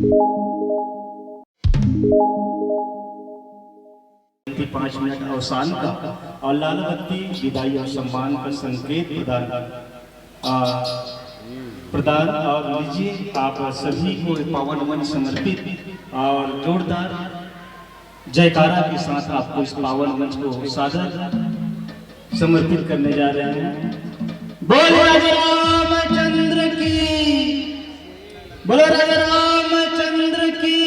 5 minute अवसान का और लाल बत्ती विदाई और सम्मान का संकेत प्रदान और लीजिए आप सभी को पावन मन समर्पित और जोरदार जयकारा के साथ आपको इस पावन मंच को सादर समर्पित करने जा रहे हैं। बोलो राजा रामचंद्र की, बोलो राजा रामचंद्र की।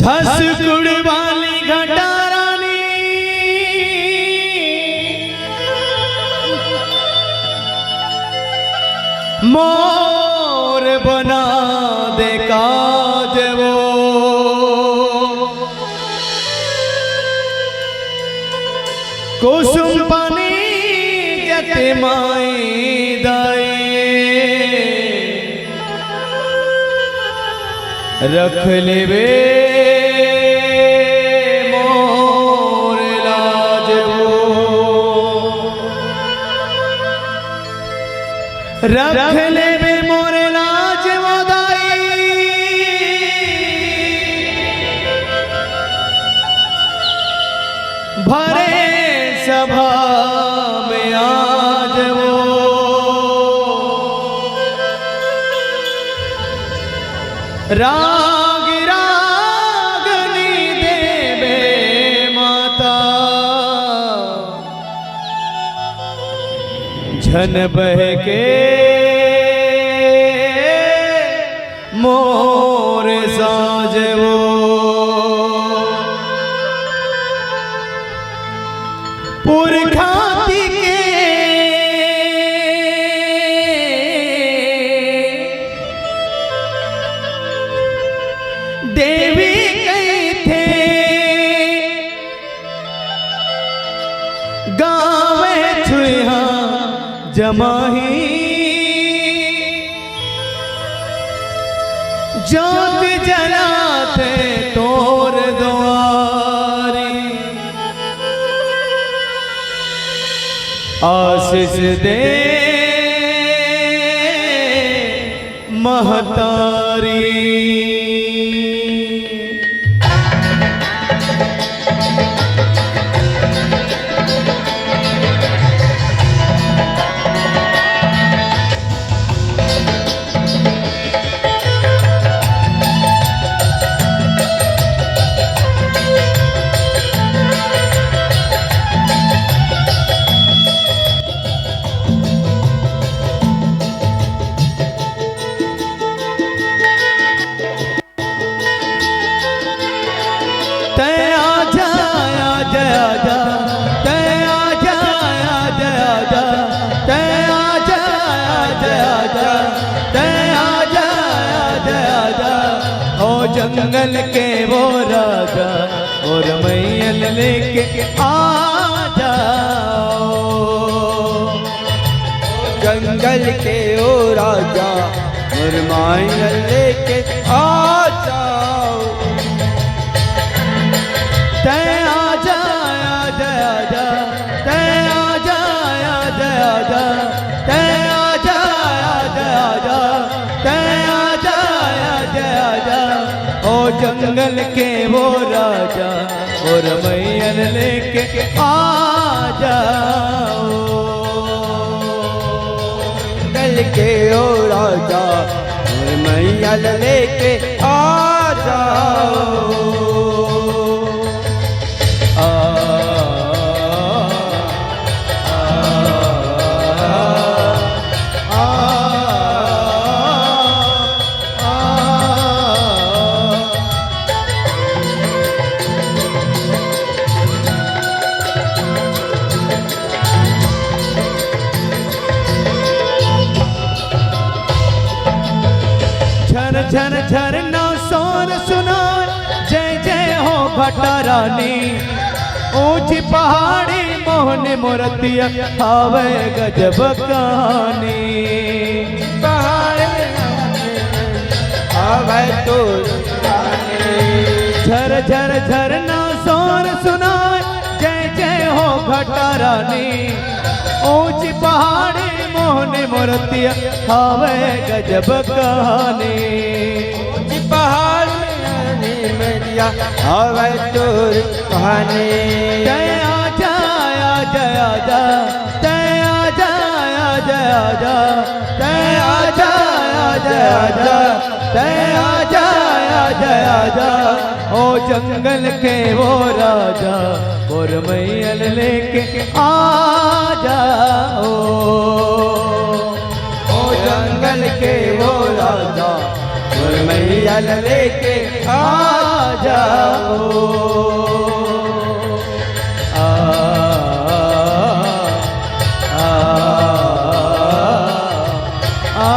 धस गुड़ वाली घटा रानी मोर बना दे काज वो कुसुम पानी जते माई दाए रख लेवे मोर लाज वो रख लेवे मोर लाज वो दाई भरे सभा में आज वो राग रागनी देवे माता झन बह के मोर साज वो पुरखाती के देवी कही थे गावे छुहा जमाही जोत जलाते तोर द्वारी आशीष दे महतारी जंगल के वो राजा और मैयल लेके आ जाओ जंगल के वो राजा और मैयल लेके आ जाओ तय आ जा तय आ जा तय आ जा तय आ जा तय आ जा तय आ जा ओ जंगल के वो राजा और मैयल लेके आ जाओ जंगल के वो राजा और मैयल लेके आ जाओ झर झरना सोन सुना जय जय हो भट्टा रानी ऊंची पहाड़ी मोहन मूर्तिया हावे गजब कहानी पहाड़ हावे तो झर झर झरना सोन सुना जय जय हो भट्टा रानी ऊंची पहाड़ी मोहन मूर्तिया हावे गजब कहानी ऊंची पहाड़ मेरिया हावे तोर कहानी जय आजा जय आजा जय आजा जय आजा जय आजा जय आजा जय आजा जय आजा ओ जंगल के वो राजा और मैयल लेके आ जाओ ओ जंगल के वो राजा और मैयल लेके आ जाओ आ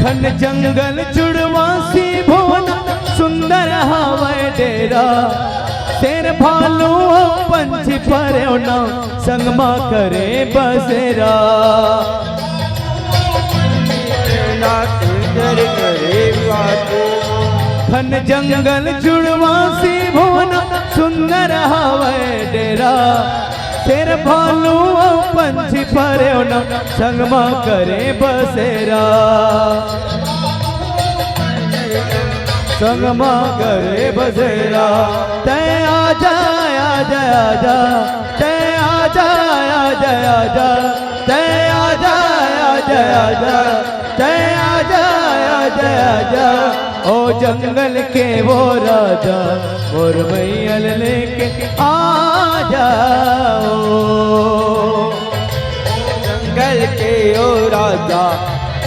घन जंगल जुड़वासी भुवन सुंदर हवै डेरा शेर भालू पंछी परौना संगमा करे बसेरा घन जंगल जुड़वासी भुवन सुंदर हवै डेरा शेर भालू पंछी परौना संगमा करे बसेरा संगमा करे बसेरा तय आजा आजा आजा तय आजा आजा आजा तय आजा आजा आजा तय आजा आजा आजा ओ जंगल के वो राजा और मैयल लेके आ जाओ जंगल के ओ राजा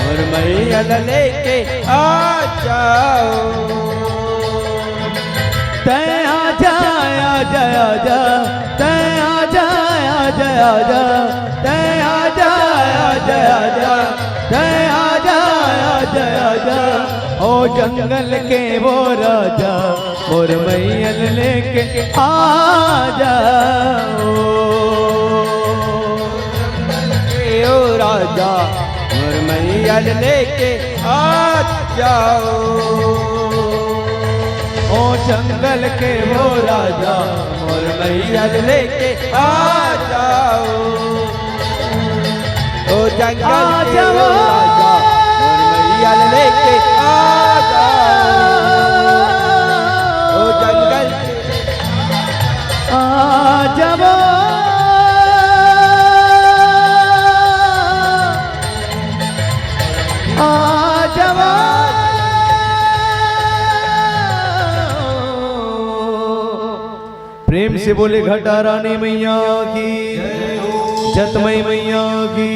और मैयल लेके आ जाओ तय आजा आजा आजा तय आजा आजा आजा तय आजा आजा आजा तय आजा आजा आजा ओ जंगल के वो राजा और मैयल लेके आ जाओ ओ राजा और मैयल लेके आ जाओ ओ जंगल के वो राजा और मैयल लेके आ जाओ ओ जंगल के वो राजा और मैयल लेके आ जाओ ओ जंगल आ जाओ आ जाओ प्रेम से बोले घटा रानी मैया की जतमई मैया की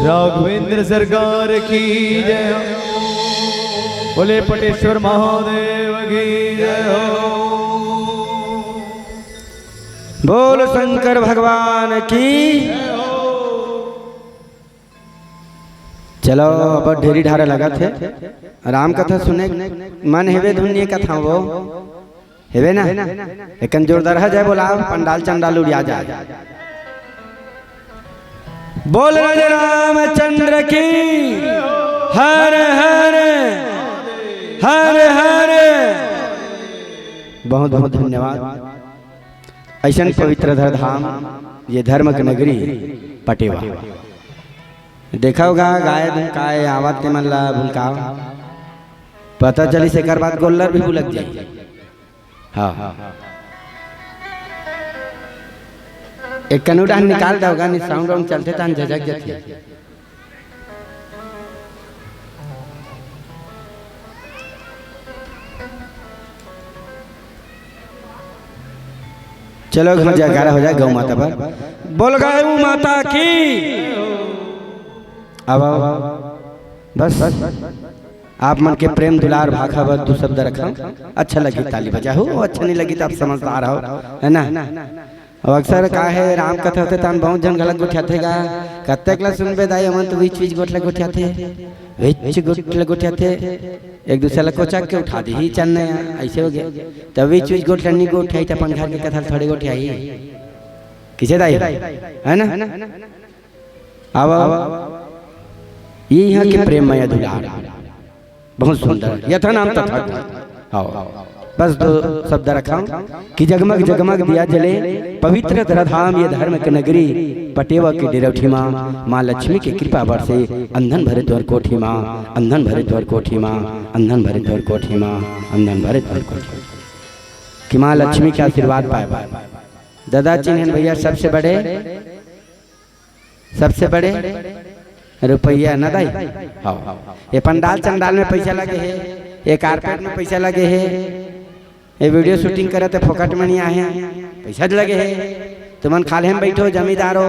राघवेंद्र सरकार की जय हो बोले पटेश्वर महादेव की जय हो बोल शंकर भगवान की चलो अब ढेरी ढारा लगा थे राम कथा सुने मन हेवे धुनिये कथा वो हेवे ना लेकिन जोरदार है जय बोला पंडाल चंडाल उड़िया जाए बोल राजा रामचंद्र की हर हर हर हर बहुत बहुत धन्यवाद ऐसा पवित्र धाम ये धर्म की नगरी पटेवा देखा होगा गाय धुनकाए आवाज के मन ला भुलकाओ पता चली से कर बात गोल्लर भी भुलक जाए हाँ एक कनूडा निकाल दोगा नहीं साउंड वाउंड चलते तान झजक जाती चलो घर जयकारा हो जाए गौ माता पर बोल गौ माता की अब बस आप मन के प्रेम दुलार भाखा बस दो शब्द रखा अच्छा लगी ताली बजा हो अच्छा नहीं लगी तो आप समझदार हो है ना अब अक्सर का है राम कथा होते तन बहुत जन गलत गोठियाथे गा कत्ते क्लास सुनबे दाई हमन तो बीच गोठले गोठियाथे गोठले गोठियाथे एक दूसरे ला कोचा के उठा दी ही चलने ऐसे हो गया तब बीच गोठले नहीं गोठियाई त अपन घर के कथा थोड़े गोठियाई किसे दाई है ना अब ये यहाँ के प्रेम मय दुलार बहुत सुंदर यथा नाम तथा हाँ बस दो शब्द रखा कि जगमग जगमग दिया जले पवित्र धराधाम ये धर्म के नगरी पटेवा के डेरौठी माँ माँ लक्ष्मी की कृपा बरसे अंधन भरे द्वार कोठी माँ अंधन भरे द्वार कोठी माँ अंधन भरे द्वार कोठी माँ अंधन भरे द्वार कोठी कि माँ लक्ष्मी के आशीर्वाद पाए। दादा चिन्हन भैया सबसे बड़े रुपया न दाई। हाँ ये पंडाल चंडाल में पैसा लगे है, ये कारपेट में पैसा लगे है, ये वीडियो शूटिंग करे तो फोकट में नहीं आए पैसा लगे है। तुमन खाले में बैठो जमींदारो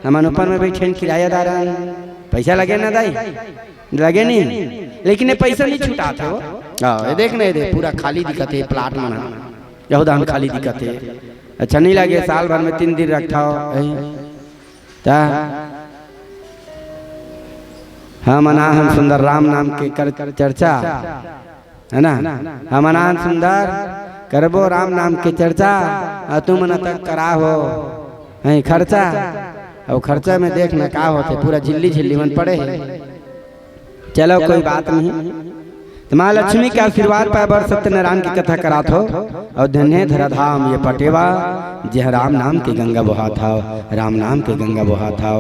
हमन ऊपर में बैठे किरायादार पैसा लगे ना दाई लगे नहीं, लेकिन ये पैसा नहीं छुटा था। ये देख नहीं दे पूरा खाली दिखत है प्लाट मना यहूदान खाली दिखत है। अच्छा नहीं लगे साल भर में 3 दिन रखा हम अनाहन सुंदर राम नाम के कर चर्चा है ना, हम अनाहन सुंदर करबो राम नाम के चर्चा तुम न तक करा हो खर्चा और खर्चा में देखना का होते पूरा झिल्ली झिल्ली मन पड़े है। चलो कोई बात नहीं, तो माँ लक्ष्मी के आशीर्वाद पाए बर सत्यनारायण की कथा करात हो और धन्य धराधाम ये पटेवा जह राम नाम की गंगा बहा था, राम नाम की गंगा बहा था,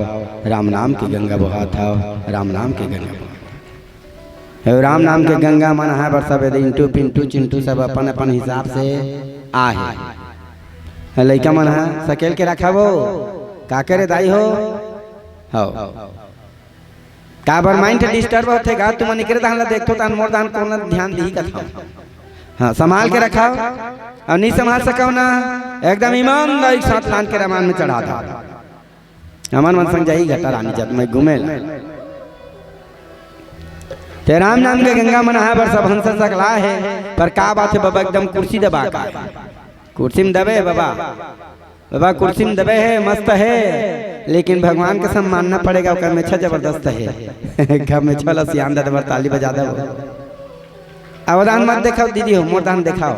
राम नाम की गंगा बहा था, राम नाम की गंगा बहा। राम नाम के गंगा मन है बर सब इंटू पिंटू चिंटू सब अपन अपन हिसाब से आहे लड़का मन है सकेल के रखा वो का करे दाई हो का बर माइंड डिस्टर्ब होते गा तुम निकरे दान देखो तान मोर दान कोन ध्यान दी कथा। हाँ संभाल के रखा और नहीं संभाल सको ना एकदम ईमानदारी साथ लान के रामान में चढ़ा था। अमन मन संग जाई घटा रानी जब मैं घूमे ते राम नाम के गंगा मन है बर सब हंस सकला है पर का बात है बाबा एकदम कुर्सी दबा का कुर्सी में दबे बाबा कुर्सी में दबे है मस्त है, लेकिन भगवान का सम्मान मानना पड़ेगा उसका मेछा जबरदस्त है। घर में छल सियान दे ताली बजा दो अवदान मत दिखाओ दीदी हो मोरदान दिखाओ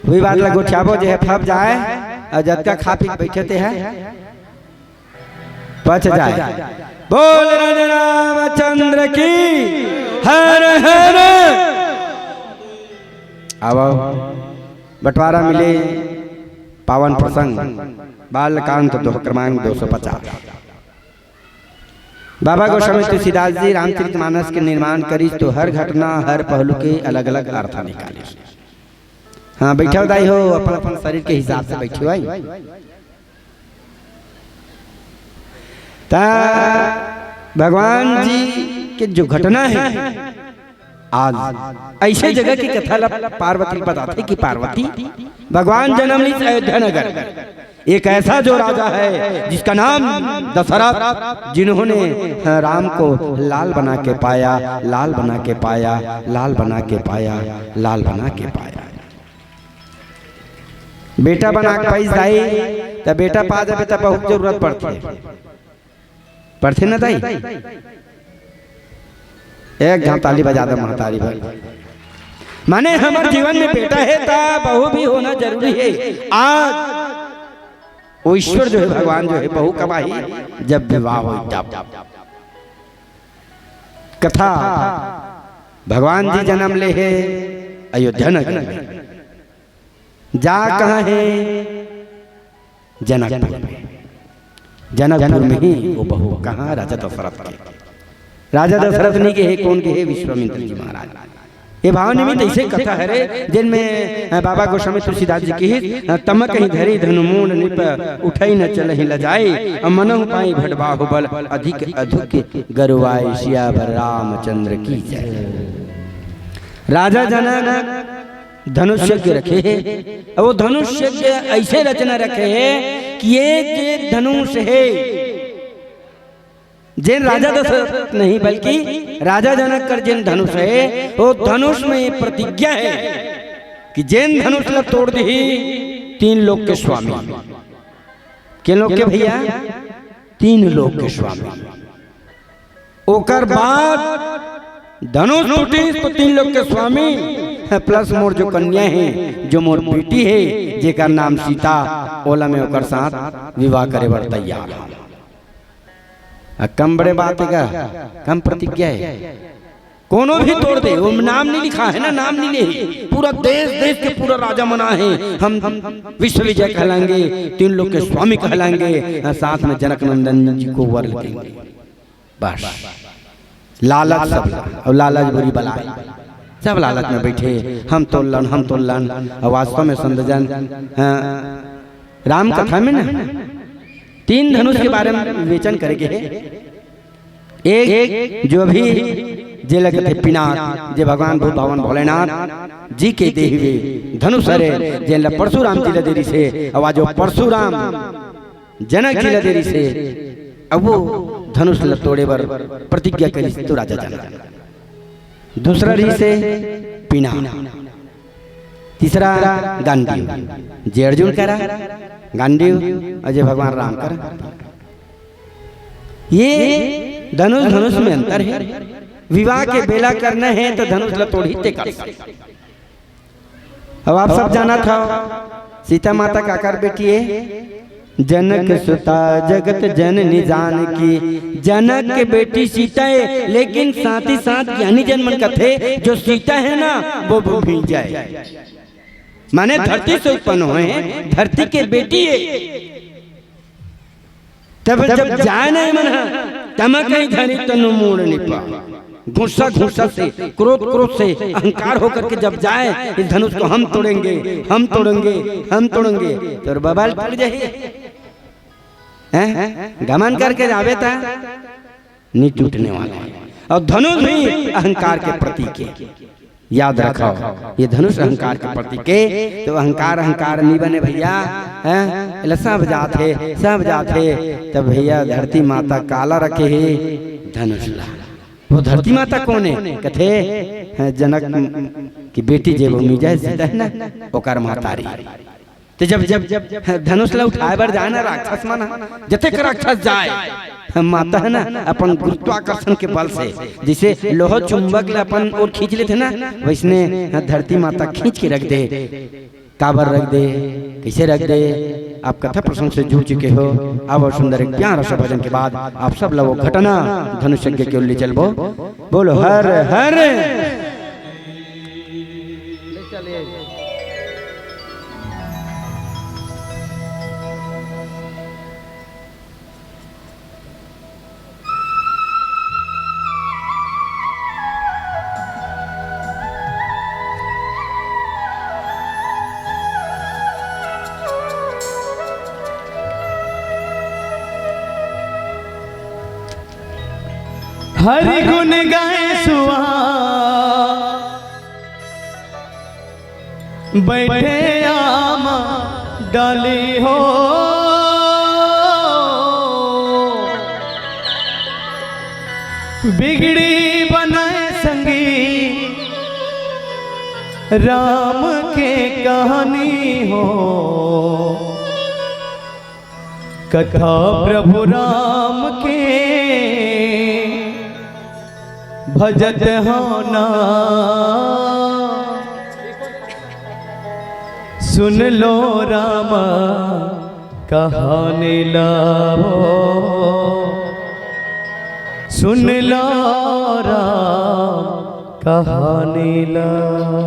वही बात लगो छाबो जो है फब जाए और जब तक खा पी बैठे थे है पच जाए। बोल रामचंद्र की हर हर। अब बंटवारा मिले पावन प्रसंग बालकांत क्रमांक 250। बाबा गोस्वामी तुलसीदास जी रामचरितमानस के निर्माण करी तो हर घटना हर पहलू के अलग अलग अर्थ निकाले। हाँ बैठा दाई हो अपन अपन शरीर के हिसाब से बैठे आई ता भगवान जी के जो घटना है आज ऐसे जगह की कथा पार्वती बताते कि पार्वती भगवान जन्म ली अयोध्या नगर एक ऐसा जो राजा है जिसका नाम दशरथ जिन्होंने राम को लाल बना के पाया लाल बना के पाया लाल बना के पाया लाल बना के पाया। बेटा बना के पैसा दाई तो बेटा पा जाए तो बहुत जरूरत पड़ते न दाई एक घाम ताली बजा दे महतारी भाई माने हमारे जीवन में बेटा है ता बहू भी होना जरूरी है। आज वो ईश्वर जो है भगवान जो है बहू कमाई जब विवाह हो तब कथा भगवान जी जन्म ले है अयोध्या नगर में जा कहाँ है जनकपुर में। जनकपुर में ही वो बहू कहाँ राजा दशरथ के राजा दशरथ नहीं के है कौन के है विश्वामित्र जी महाराज। ये भाव निमित्त ऐसे कथा है रे जिनमें बाबा गोस्वामी तुलसीदास जी की तम कहीं धरी धनुमून निप उठई न चल ही लजाई मनहु पाई भटबाहु बल अधिक अधुक गरुवाई सियावर रामचंद्र की जय। राजा जनक धनुष यज्ञ रखे है और वो धनुष यज्ञ ऐसे रचना रखे है कि ये धनुष है जैन राजा दशरथ नहीं बल्कि राजा जनक कर जैन धनुष है वो धनुष में प्रतिज्ञा है कि जैन धनुष ला तोड़ दी 3 लोक के स्वामी। किन लोग के भैया 3 लोक के स्वामी। ओकर बाद धनुष टूटी तो 3 लोक के स्वामी प्लस मोर जो कन्या है जो मोर बेटी है जेकर नाम सीता ओला में ओकर साथ विवाह करे बर तैयार। कम बड़े बात है कम प्रतिज्ञा है कोनो भी तोड़ दे, वो नाम नहीं लिखा है ना, नाम नहीं ले, पूरा देश देश के पूरा राजा मना है, हम विश्व विजय कहलाएंगे, 3 लोग के स्वामी कहलाएंगे, साथ में जनक नंदन जी को वर देंगे। बस लालच सब, और लालच बुरी बला, सब लालच में बैठे, हम तोलन। और वास्तव में संतजन राम कथा में ना 3 धनुष के बारे में विवेचन करेंगे। एक जो अभी जे लगे थे पिनाक, जे भगवान भूत भवन भोलेनाथ जी के दे हुए धनुष हरे, जे परशुराम जी देरी से, और जो परशुराम जनक जी देरी से अब वो धनुष तोड़े बर प्रतिज्ञा करी तो राजा जनक। दूसरा री से पिना, तीसरा गांडीव, जे अर्जुन करा गांडीव, अजय भगवान राम करा। ये धनुष में अंतर है। विवाह के बेला करना है तो धनुष तोड़ ही कर। अब आप सब जाना था सीता माता का आकार बेटी है, जनक सुता जगत जननी जानकी, जनक के बेटी सीता है, लेकिन साथ ही साथ ज्ञानी जन मन का थे जो सीता है ना वो भूल जाए, माने धरती से उत्पन्न हुए हैं, धरती के बेटी है। तब जब जाए नहीं मन तमक ही धनी तनु मोड़ नहीं पा, गुस्सा से, क्रोध से, अहंकार होकर के जब जाए इस धनुष को हम तोड़ेंगे तो बबाल टूट जाए, गमन करके जावे था नहीं टूटने वाला है। और धनुष भी अहंकार के प्रतीक है, याद रखो, ये धनुष अहंकार के प्रतीक है। तो अहंकार नहीं बने भैया, सब जाते तब भैया धरती माता काला रखे है धनुष ला। वो धरती माता कौन है? कथे जनक की बेटी जे भूमि जाए सीता है ना, ओकर महतारी। तो जब धनुष ला उठाए बार जाए ना राक्षस माना, जते का राक्षस जाए माता है ना अपन गुरुत्वाकर्षण के बल से, जिसे लोह चुंबक ला अपन और खींच लेते ना, वैसने धरती माता खींच के रख दे, काबर रख दे, कैसे रख दे। आप कथा प्रसंग से जुड़ चुके हो। अब और सुंदर एक प्यारा सा भजन के बाद आप सब लोग घटना धनुष यज्ञ के लिए चलबो, बोलो हर हर। हरि गुण गाए सुआ बैठे आमा डाली हो, बिगड़ी बनाए संगी राम के कहानी हो, कथा प्रभु राम के भजत होना। सुन लो राम कहानी लाओ, सुन लो राम कहानी लाओ।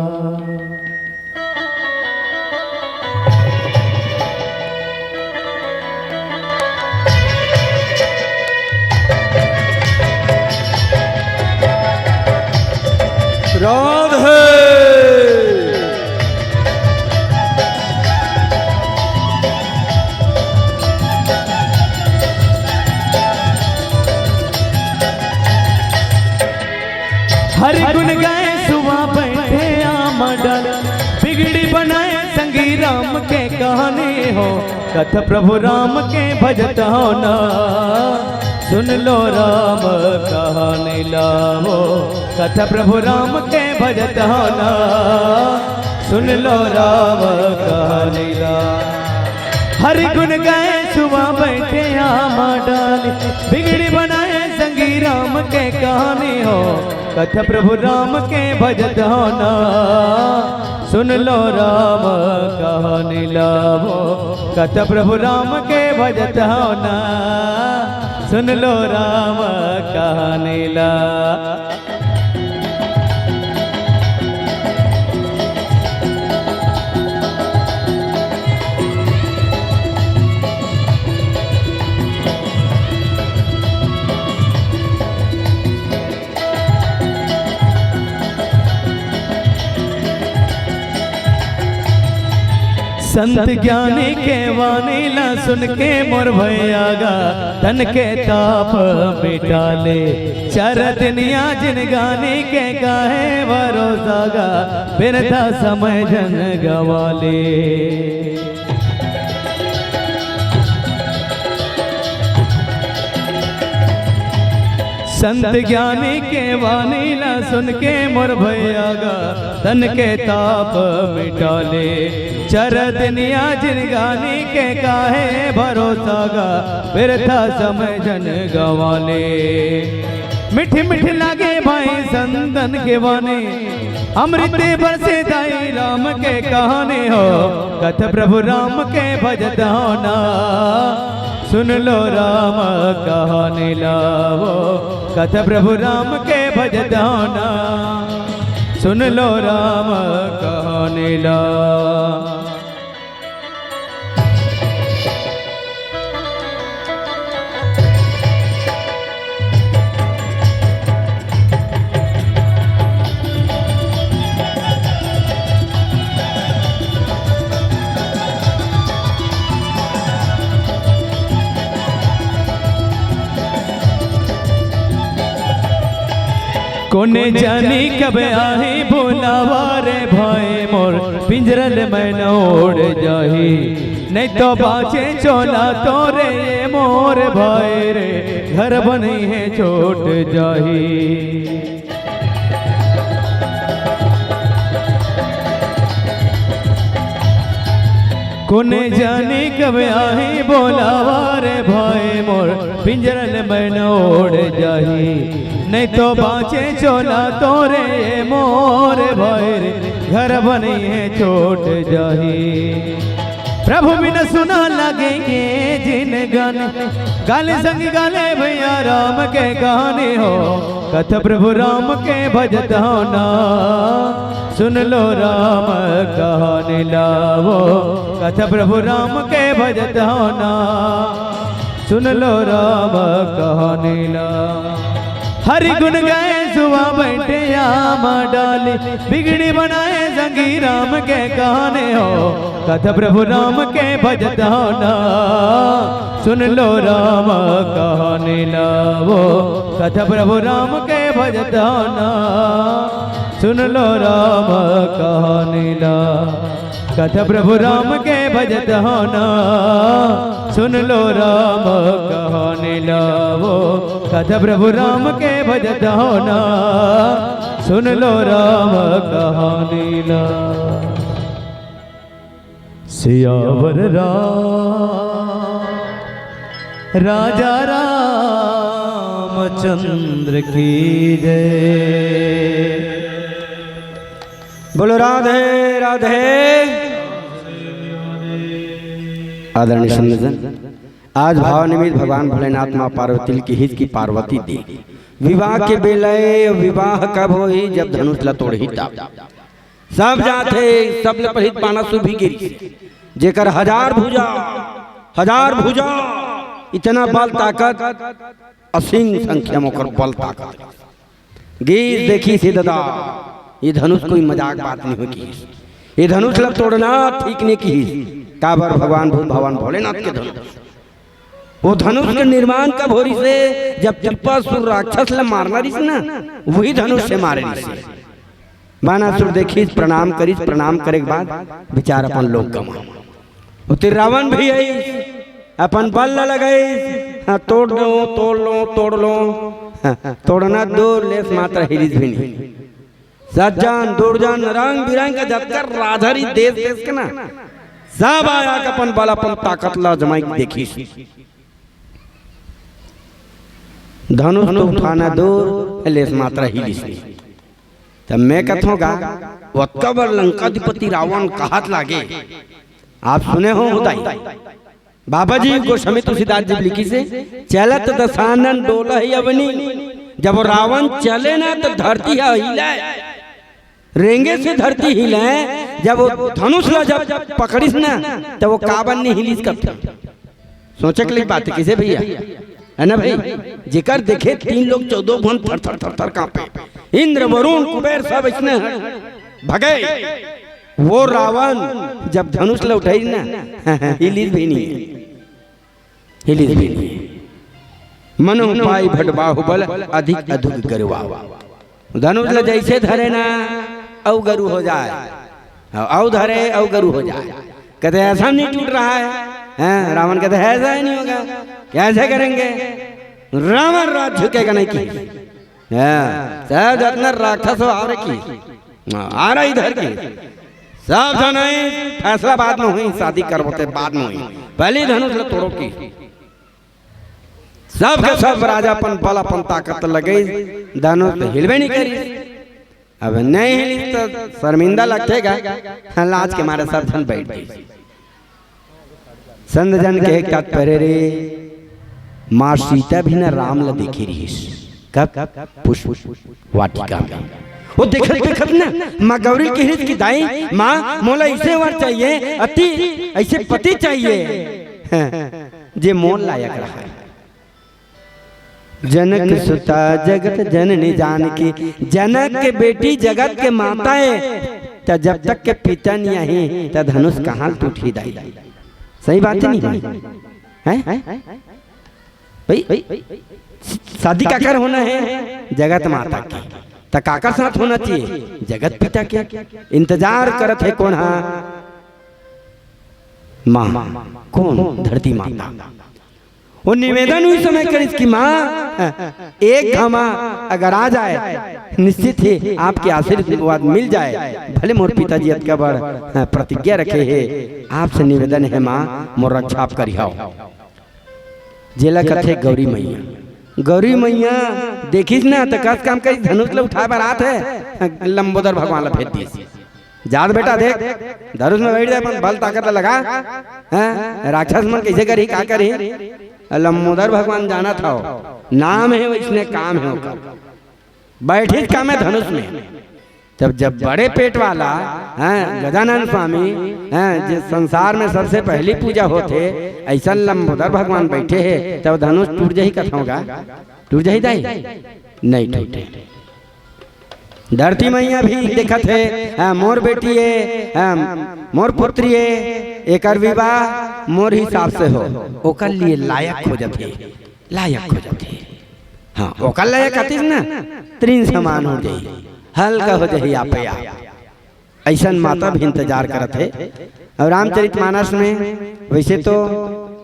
राधे हरि गुण गाए सुबह बैठे आम डाल, बिगड़ी बनाए संगी राम के कहानी हो, कथ प्रभु राम के भजत हो ना। सुन लो राम कहानी लाओ, कथा प्रभु राम के भजत हो ना। सुन लो राम कहानी लाओ। हरि गुण गाए सुबह बैठे आम डाली, बिगड़ी बनाए संगी राम के कहानी हो, कथा प्रभु राम के भजत हो ना। सुन लो राम कहानी लाओ, कथा प्रभु राम के भजत हो ना। सुन लो राम कहानी लाओ। संत ज्ञानी के वाणी ला सुन के मोर भैयागा तन के ताप मिटाले चार दुनिया जिन गाने के गाहे भरोसागा बिरथा समय जन गवाले। संत ज्ञानी के वाणी ला सुन के मोर भैयागा तन के ताप मिटाले चर दुनिया जिन गानी के काहे भरोसागा बिरथा समय जन गवाले। मिठी मिठी लागे भाई संतन के वाणी अमृत बरसे दाई राम के कहानी हो कथ प्रभु राम के भजत होना सुन लो राम कहानी लावो कथ प्रभु राम के भजत होना सुन लो राम कहानी लावो। कोने जानी कब आही बुलावा रे भाई मोर पिंजरल में न उड़ जाही नहीं तो बाचे चोला तो रे ये मोर भाई रे घर बनी है छोट जाही। कोने जानी कब आही बोलावा रे भाई मोर पिंजरल में न उड़ जाही नहीं तो बाचे चोला तोरे मोर भाई रे घर बनी है छोट जाही। प्रभु बिना सुना लगेंगे जिन गाने गाले संग गाले भैया राम के गाने हो कथ प्रभु राम के भजत होना सुन लो राम कहानी लावो कथ प्रभु राम के भजत होना सुन लो राम कहानी लावो। हरि गुण गाए सुबह बैठे आम डाली बिगड़ी बनाए संगी राम के गाने हो कथ प्रभु राम के भजत होना सुन लो राम कहानी लावो कथ प्रभु राम के भजत होना सुन लो राम कहानी लावो कथ प्रभु राम के भजत होना सुन लो राम कहानी लावो कथ प्रभु राम के भजत होना सुन लो राम कहानी लावो। सियावर राजा रामचंद्र की जय। बोलो राधे राधे। आदरणीय संयोजन, आज भाव निमित्त भगवान भोलेनाथ माँ पार्वती की हित की पार्वती दी विवाह के बेलय विवाह कब हो ही जब धनुष लतोड़ ही ताप सब जाते सब ले परिहित पाना सुभी गिरी जेकर हजार भुजा इतना बल ताकत असीम संख्या में बल ताकत गिर देखी से दादा ये धनुष कोई मजाक बात नहीं होगी। ये धनुष लब तोड़ना ठीक नहीं की काबर भगवान भगवान भोलेनाथ के धनुष वो धनुष के निर्माण कब हो रही से जब त्रिपुरासुर राक्षस ले मारना रही ना वही धनुष से मारे रही से बानासुर देखी प्रणाम करी प्रणाम करे के बाद विचार अपन लोग गमा उतिर रावण भी आई अपन बल लगाई हाँ तोड़ लो तोड़ना दूर लेस मात्र हिरिस भी नहीं सज्जन दूरजन रंग बिरंग का जत्कर राधरी देश देश के ना सब आया अपन बल अपन ताकत ला जमाई देखी धनुष तो उठाना दूर लेस मात्रा हिलिस तब मैं कथों गा वत्कबर लंकाधिपति रावण कहत लागे आप सुने हो होताई बाबा जी गोस्वामी तुलसीदास जी लिखी से चलत दशानन डोला ही अवनी जब वो रावण चले ना तो धरती हिले रेंगे से धरती हिले जब वो धनुष ला जब पकड़िस ना तो वो काबन नहीं हिलिस कब सोचे के लिए बात है किसे भैया है ना भाई जिकर देखे 3 लोग 14 भुवन थर थर थर थर कांपे इंद्र वरुण कुबेर सब इसने भगे वो रावण जब धनुष लौटाई ना हिलिस भी नहीं है, हिलिस भी नहीं है। मनु पाई भट बाहुबल अधिक अधुक गरुआ। धनुष ल जैसे धरे ना औ गरु हो जाए, औ धरे औ गरु हो जाए। कहते ऐसा नहीं टूट रहा है। रावण कहते ऐसा ही नहीं होगा, कैसे करेंगे? रावण राज झुकेगा नहीं की सब जितना राक्षस हो आ रहा इधर की सब जनाई फैसला बाद में हुई, शादी करवते बाद में हुई, पहले धनुष ल तोड़ो की। सब के सब राजापन बलापन ताकत लगे, धनुष हिलवे नहीं करी। अब नहीं हिली तो शर्मिंदा लगेगा, लाज के मारे सब जन बैठ गई। संत जन के तात्पर्य रे माँ सीता भी न राम ल देखी रही। कब? पुष्प वाटिका में। वो देखत देखत ना माँ गौरी की हृदय की दाई, माँ मोला ऐसे वर चाहिए, अति ऐसे पति चाहिए जे मोल लायक रहा। जनक सुता जगत जननी जानकी, जनक के बेटी जगत के माता है, त जब तक के पिता नहीं आई त धनुष कहाँ टूटी दाई। सही बात नहीं है भाई? शादी काकर होना है? जगत माता की। त काकर साथ होना चाहिए? जगत पिता के। इंतजार करत है कौन? माँ। कौन? धरती माता। वो निवेदन हुई समय कर इसकी माँ एक घमा अगर आ जाए, निश्चित ही आपके आशीर्वाद मिल जाए। भले मोर पिताजी अत का बड़ प्रतिज्ञा रखे है, आपसे निवेदन है माँ मोर रक्षा आप करिहाओ। जेला कथे गौरी मैया। गौरी मैया देखिस ना तो कस काम करी, धनुष ल उठा बारात है, लंबोदर भगवान ला भेज दी। जात बेटा देख धनुष में बैठ जाए, अपन बल ताकत लगा। राक्षस मन कैसे करी, का करी? लंबोदर भगवान जाना था, नाम है वैसने काम है होकर। बैठी काम है धनुष में। तब जब बड़े पेट वाला गजानन स्वामी जिस संसार में सबसे पहली पूजा होते, ऐसा लंबोदर भगवान बैठे हैं, तब धनुष टूट जाही कथा होगा? टूट जाही दाई? नहीं टूटे। धरती मैया भी देखत है, मोर बेटी है, मोर पुत्री है, एक विवाह मोर हिसाब से हो, ओकर लिए लायक हो जाते, लायक हो जाते। हाँ ओकर लायक आतीस ना त्रिन समान हो जाई, हल्का हो जाही आप। ऐसा माता भी इंतजार करत है। और रामचरितमानस में वैसे तो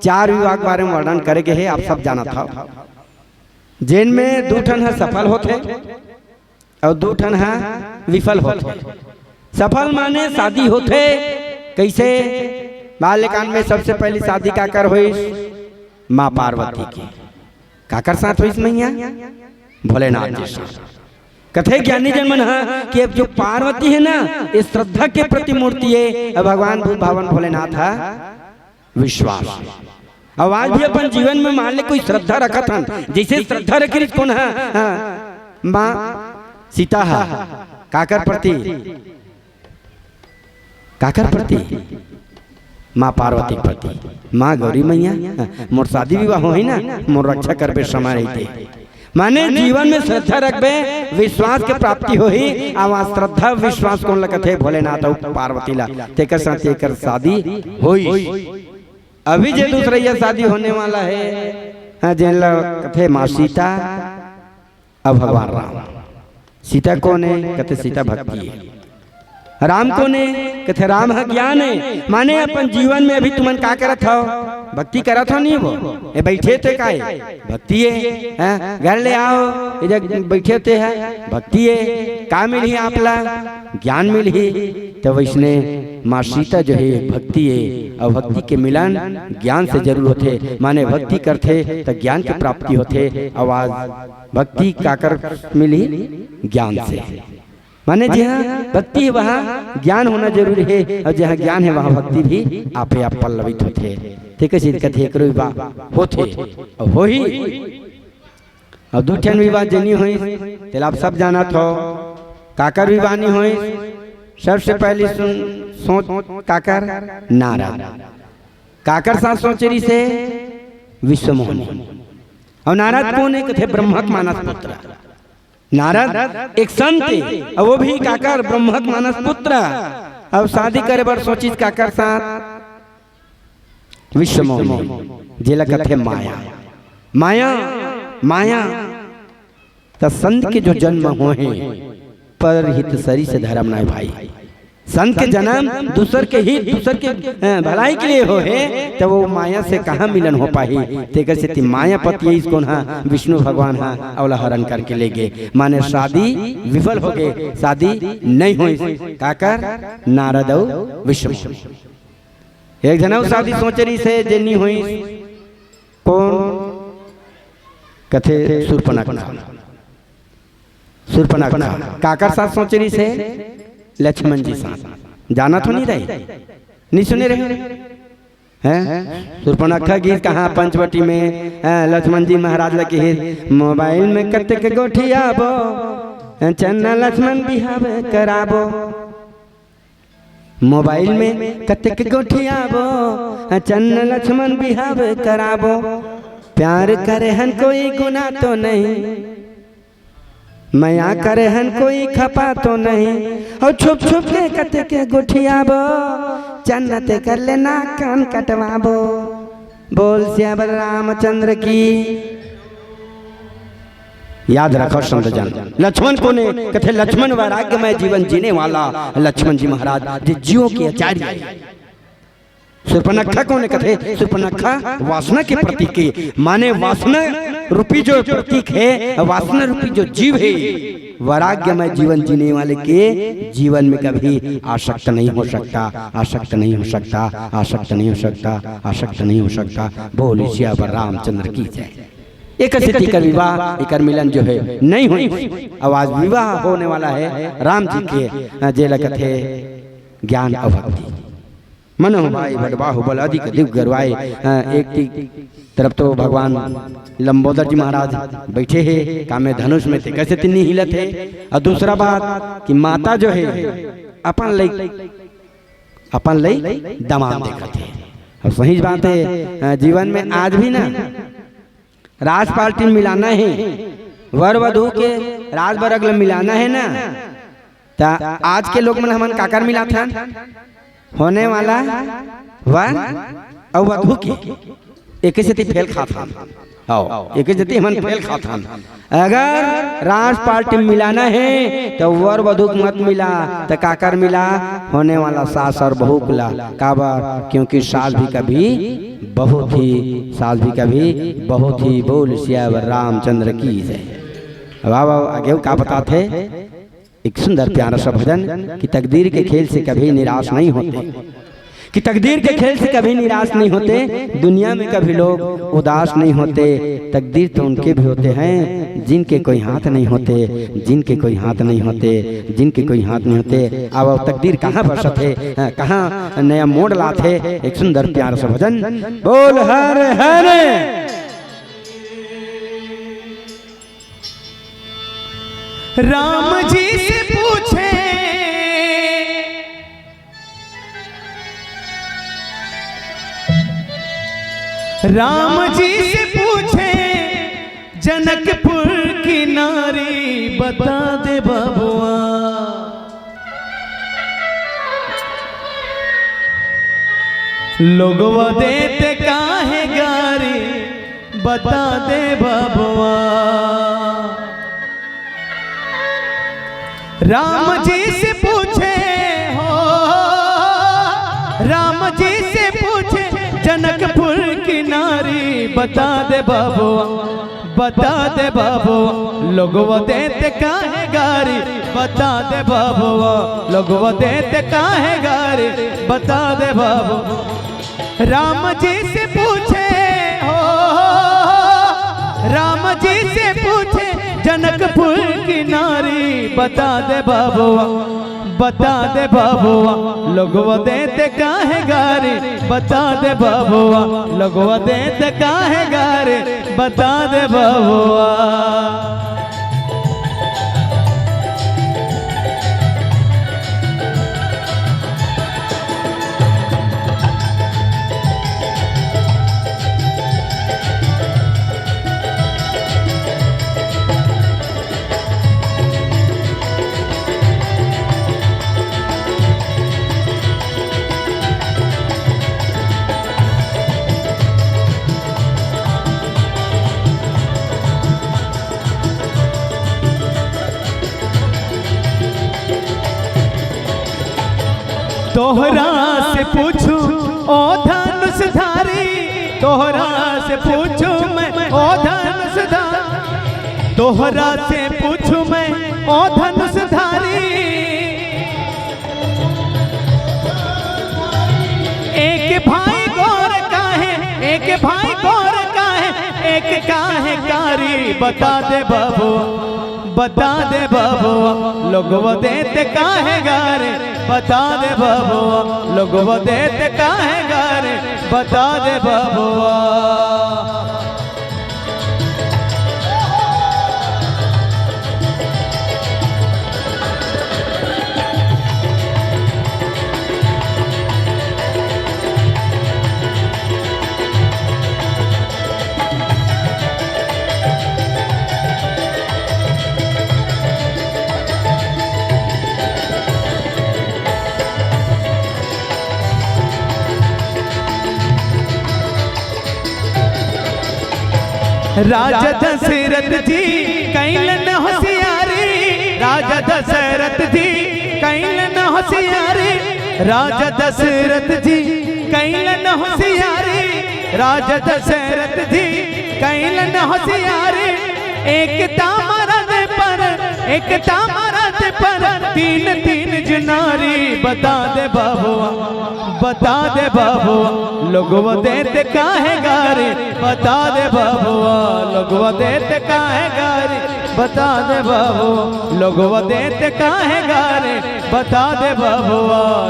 4 विवाह के बारे में वर्णन करेगे है, आप सब जाना था। जिनमें 2 ठन सफल होते और 2 ठन विफल होते। सफल माने शादी होते कैसे? बाल्यकाल में सबसे पहली शादी काकर हुई? माँ पार्वती की। काकर साथ हुई मैया? भोलेनाथ जी साथ। कथे ज्ञानी जन मन कि अब जो पार्वती है ना, ये श्रद्धा के प्रति मूर्ति है, भगवान भूत भावन भोलेनाथ है विश्वास। अब आज भी अपन जीवन में मान ले कोई श्रद्धा रखत हन, जैसे श्रद्धा रखी कौन है? माँ सीता है। काकर प्रति? काकर प्रति? माँ पार्वती प्रति। माँ गौरी मैया मोर शादी विवाह हो ना, मोर रक्षा करबे समय रहते। माने जीवन में श्रद्धा रखबे, विश्वास के प्राप्ति हो ही। आवाज श्रद्धा विश्वास कौन लगत है? भोलेनाथ और पार्वती ला। तेकर साथ एकर शादी होई। अभी जे दूसरा शादी होने वाला है, जिन कथे माँ सीता और भगवान राम। सीता कौन है? कहते सीता भक्ति है। राम कौन है? कहते राम है ज्ञान है। माने अपन जीवन में अभी तुमन का करत हो? भक्ति करत हो नहीं? वो ए बैठे थे का भक्ति है। घर ले आओ इधर बैठे थे है भक्ति है। का मिली आपला? ज्ञान मिली। तो वैसने माँ सीता जो है भक्ति है, और भक्ति के मिलन ज्ञान से जरूर होते। माने भक्ति करते तो ज्ञान की प्राप्ति होते। आवाज भक्ति काकर मिली? ज्ञान से। माने जहाँ भक्ति है वहाँ ज्ञान होना जरूरी है, और जहाँ ज्ञान है वहाँ भक्ति भी आपे आप पल्लवित होते। ठीक है, सीध कथे एक विवाह होते और हो ही। और 2 ठन विवाह जनी हुई, तेल आप सब जाना था। काकर विवाह नहीं हुई? सबसे पहली सोच काकर? नारद। काकर साथ सोचरी से? विश्वमोहनी। और नारद कौन है? कथे ब्रह्मक मानस पुत्र। नारद एक संत है, और वो भी काकर ब्रह्मक मानस पुत्र। अब शादी करे बर सोचिस काकर साथ विश्व मोहिनी जेला कथे माया माया माया तो संत के जो जन्म हो पर हित सरी से धर्म नहीं भाई। संत के जन्म दूसर के हित दूसर के भलाई के लिए हो है तो वो माया से कहाँ मिलन हो पाही। तेकर से माया पति इसको ना विष्णु भगवान हा अवला हरण करके ले गए। माने शादी विफल हो गए, शादी नहीं हुई काकर नारद विश्व। एक जना शादी सोच रही से जेनी हुई कौन कथे सुरपनखा काकर साथ सोच रही से लक्ष्मण जी साथ। जाना तो नहीं रहे, नहीं सुने रहे हैं सुरपनखा गीत कहाँ पंचवटी में लक्ष्मण जी महाराज लगे हित मोबाइल में कते के गोठियाबो चन्ना लक्ष्मण बिहाव कराबो। मोबाइल में कते के गोठियाबो चन्ना लक्ष्मण बिहाव कराबो। प्यार करे हन कोई गुनाह तो नहीं, माया करे हन कोई खपा तो नहीं। और छुप छुप के कते के गुठियाबो जन्नत कर लेना कान कटवाबो। बोल श्याम रामचंद्र की। याद रखो संत जन लक्ष्मण को ने कथे लक्ष्मण वैराग्यमय जीवन जीने वाला लक्ष्मण जी महाराज जीवों के आचार्य। सुर्पनखा को ने कथे सुर्पनखा वासना के प्रतीक के माने वासना रूपी जो प्रतीक है वासना रूपी जो जीव है वैराग्यमय जीवन जीने वाले के जीवन में कभी आसक्त नहीं हो सकता, आसक्त नहीं हो सकता, आसक्त नहीं हो सकता, आसक्त नहीं हो सकता। बोल श्याम रामचंद्र की जय। एक स्थिति का विवाह एक मिलन जो है नहीं हुई। अब आज विवाह होने वाला है राम जी के जेल कथे ज्ञान अभक्ति मनो भाई भटबाहु बल अधिक दिव्य गरवाए। एक तरफ तो भगवान लंबोदर जी महाराज बैठे हैं कामे धनुष में थे कैसे तिन्नी हिलत है। और दूसरा बात कि माता जो है अपन लई दमाद देखते हैं। और सही बात है जीवन में आज भी ना राज पार्टी मिलाना है, वर वधु के राज बरगल मिलाना है ना। ता आज के लोग मन हमन काकर मिला था होने वाला वर और वधु की एक जति फेल खाता आओ एक जति हमन फेल खाता। अगर राज पार्टी मिलाना है तो वर वधु मत मिला तो काकर मिला होने वाला सास और बहू मिला। काबर क्योंकि सास भी कभी बहुत ही सास भी कभी बहुत ही। बोल श्याम रामचंद्र की जय। वाह वाह आगे क्या बताते एक सुंदर प्यारा सा भजन कि तकदीर के खेल से कभी निराश नहीं होते, कि तकदीर के खेल से कभी निराश नहीं होते। दुनिया में कभी लोग उदास नहीं होते। तकदीर तो उनके भी होते हैं जिनके कोई हाथ नहीं होते, जिनके कोई हाथ नहीं होते, जिनके कोई हाथ नहीं होते। अब तकदीर कहाँ बरसते कहाँ नया मोड़ लाते। एक सुंदर प्यारा सा भजन बोल हर हर। राम जी से पूछे राम जी से पूछे जनकपुर की नारी बता दे बबुआ। लोगवा देते काहे गारी बता दे बबुआ। राम जी से पूछे हो राम जी से पूछे जनकपुर की नारी बता दे बबुआ, बता दे बबुआ। लोगवा देते काहे गारी बता दे बबुआ, लोगवा देते काहे गारी बता दे बबुआ। राम जी से पूछे हो राम जी से पूछे जनकपुर की नारी बता दे बबुआ, बता दे बबुआ। लोगवा देते काहे गारी बता दे बबुआ, लोगवा देते काहे गारी बता दे बबुआ। तोहरा से पूछूं ओ धनुषधारी, तोहरा से पूछूं मैं ओ धनुषधारी, तोहरा से पूछूं मैं ओ धनुषधारी। एक भाई गौर का है, एक भाई गौर का है, एक का है कारी। बता दे बाबू, बता दे बाबू, लोगवा देते काहे गारे। बता दे बाबू, लोगवा देते काहे गारे। बता दे बाबू। राजा दशरथ जी कैलन होशियारी, राजा दशरथ जी कैलन होशियारी, राजा दशरथ जी कैलन होशियारी, राजा दशरथ जी कैलन होशियारी। एक तामरद पर, एक तामरद पर तीन तीन जुनारी। बता दे बाबू, बता दे बाबू, लोगवा देते काहे गारी। बता दे बाबू, लोगवा देते काहे गारी। बता दे बाबू, लोगवा देते काहे गारी। बता दे बाबू,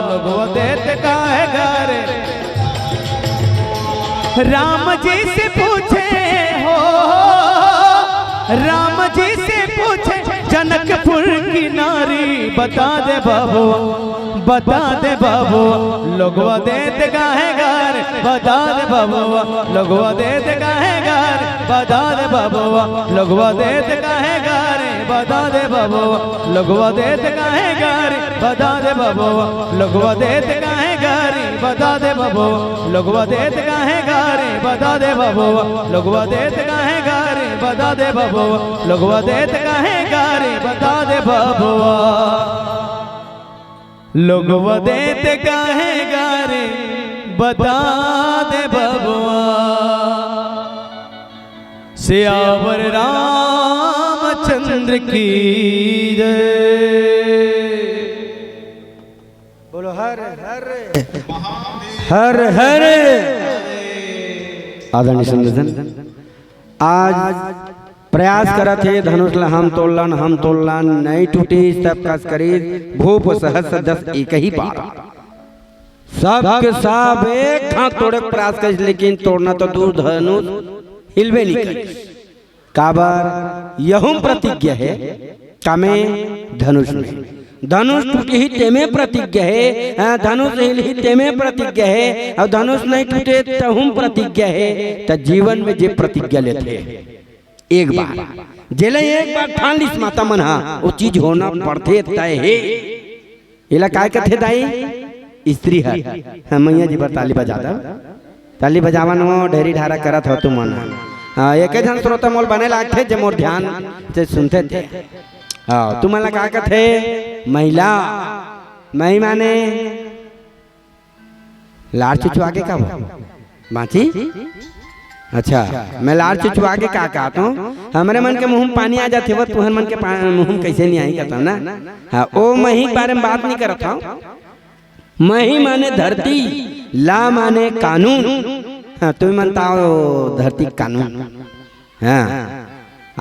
लोगवा देते काहे गारी। राम जी से पूछे हो, राम जी से पूछे जनकपुर की नारी। बता दे बाबू, बता दे बाबू, लोगवा देते काहे गारे। बता दे बाबू, लोगवा देते काहे गारे। बता दे बाबू, लोगवा देते काहे गारे। बता दे बाबू, लोगवा देते काहे गारे। बता दे बाबू, लोगवा देते काहे गारे। बता दे बाबू, लोगवा देते काहे गारे। बता दे बाबू, लोगवा देते काहे गारे। बता दे बाबू, लोगवा देते काहे गारे। बता दे बाबू, लोगवा देते काहे गारे। बता दे बबुआ। सियावर रामचंद्र की जय। बोलो हर हर हर हर। आदरणीय संविधान आज प्रयास करत है धनुष ला हम तोलन नहीं टूटी सब कस करी भूप सहस दस एक ही बार। सब के सब एक हाथ तोड़े प्रयास कर, लेकिन तोड़ना तो दूर धनुष हिलवे नहीं कर। काबर यहूं प्रतिज्ञा है कामे धनुष में, धनुष टूटी ही तेमे प्रतिज्ञा है, धनुष हिल ही तेमे प्रतिज्ञा है। और धनुष नहीं टूटे तहुं प्रतिज्ञा है। तो जीवन में जे प्रतिज्ञा लेते एक बार जेले एक बार ठान लिस माता मन हा वो चीज होना पड़ते तय है। इला काय कथे दाई स्त्री है। मैया जी बर ताली बजाता, ताली बजावन में ढेरी ढारा करत हो तुम मन। एक जन श्रोता मोल बने लागथे जे मोर ध्यान से सुनते थे। तुम ला का कथे महिला मही माने लार चुचवा के का बाची। अच्छा मैं लार चुचवा के का कहता हूँ, हमारे मन के मुंह में पानी आ जाते वो तुहर मन के मुंह में कैसे नहीं आई कहता ना। हाँ ओ मही बारे में बात नहीं करता हूँ। मही माने धरती, ला माने कानून। हाँ तुम मानता हो धरती कानून। हाँ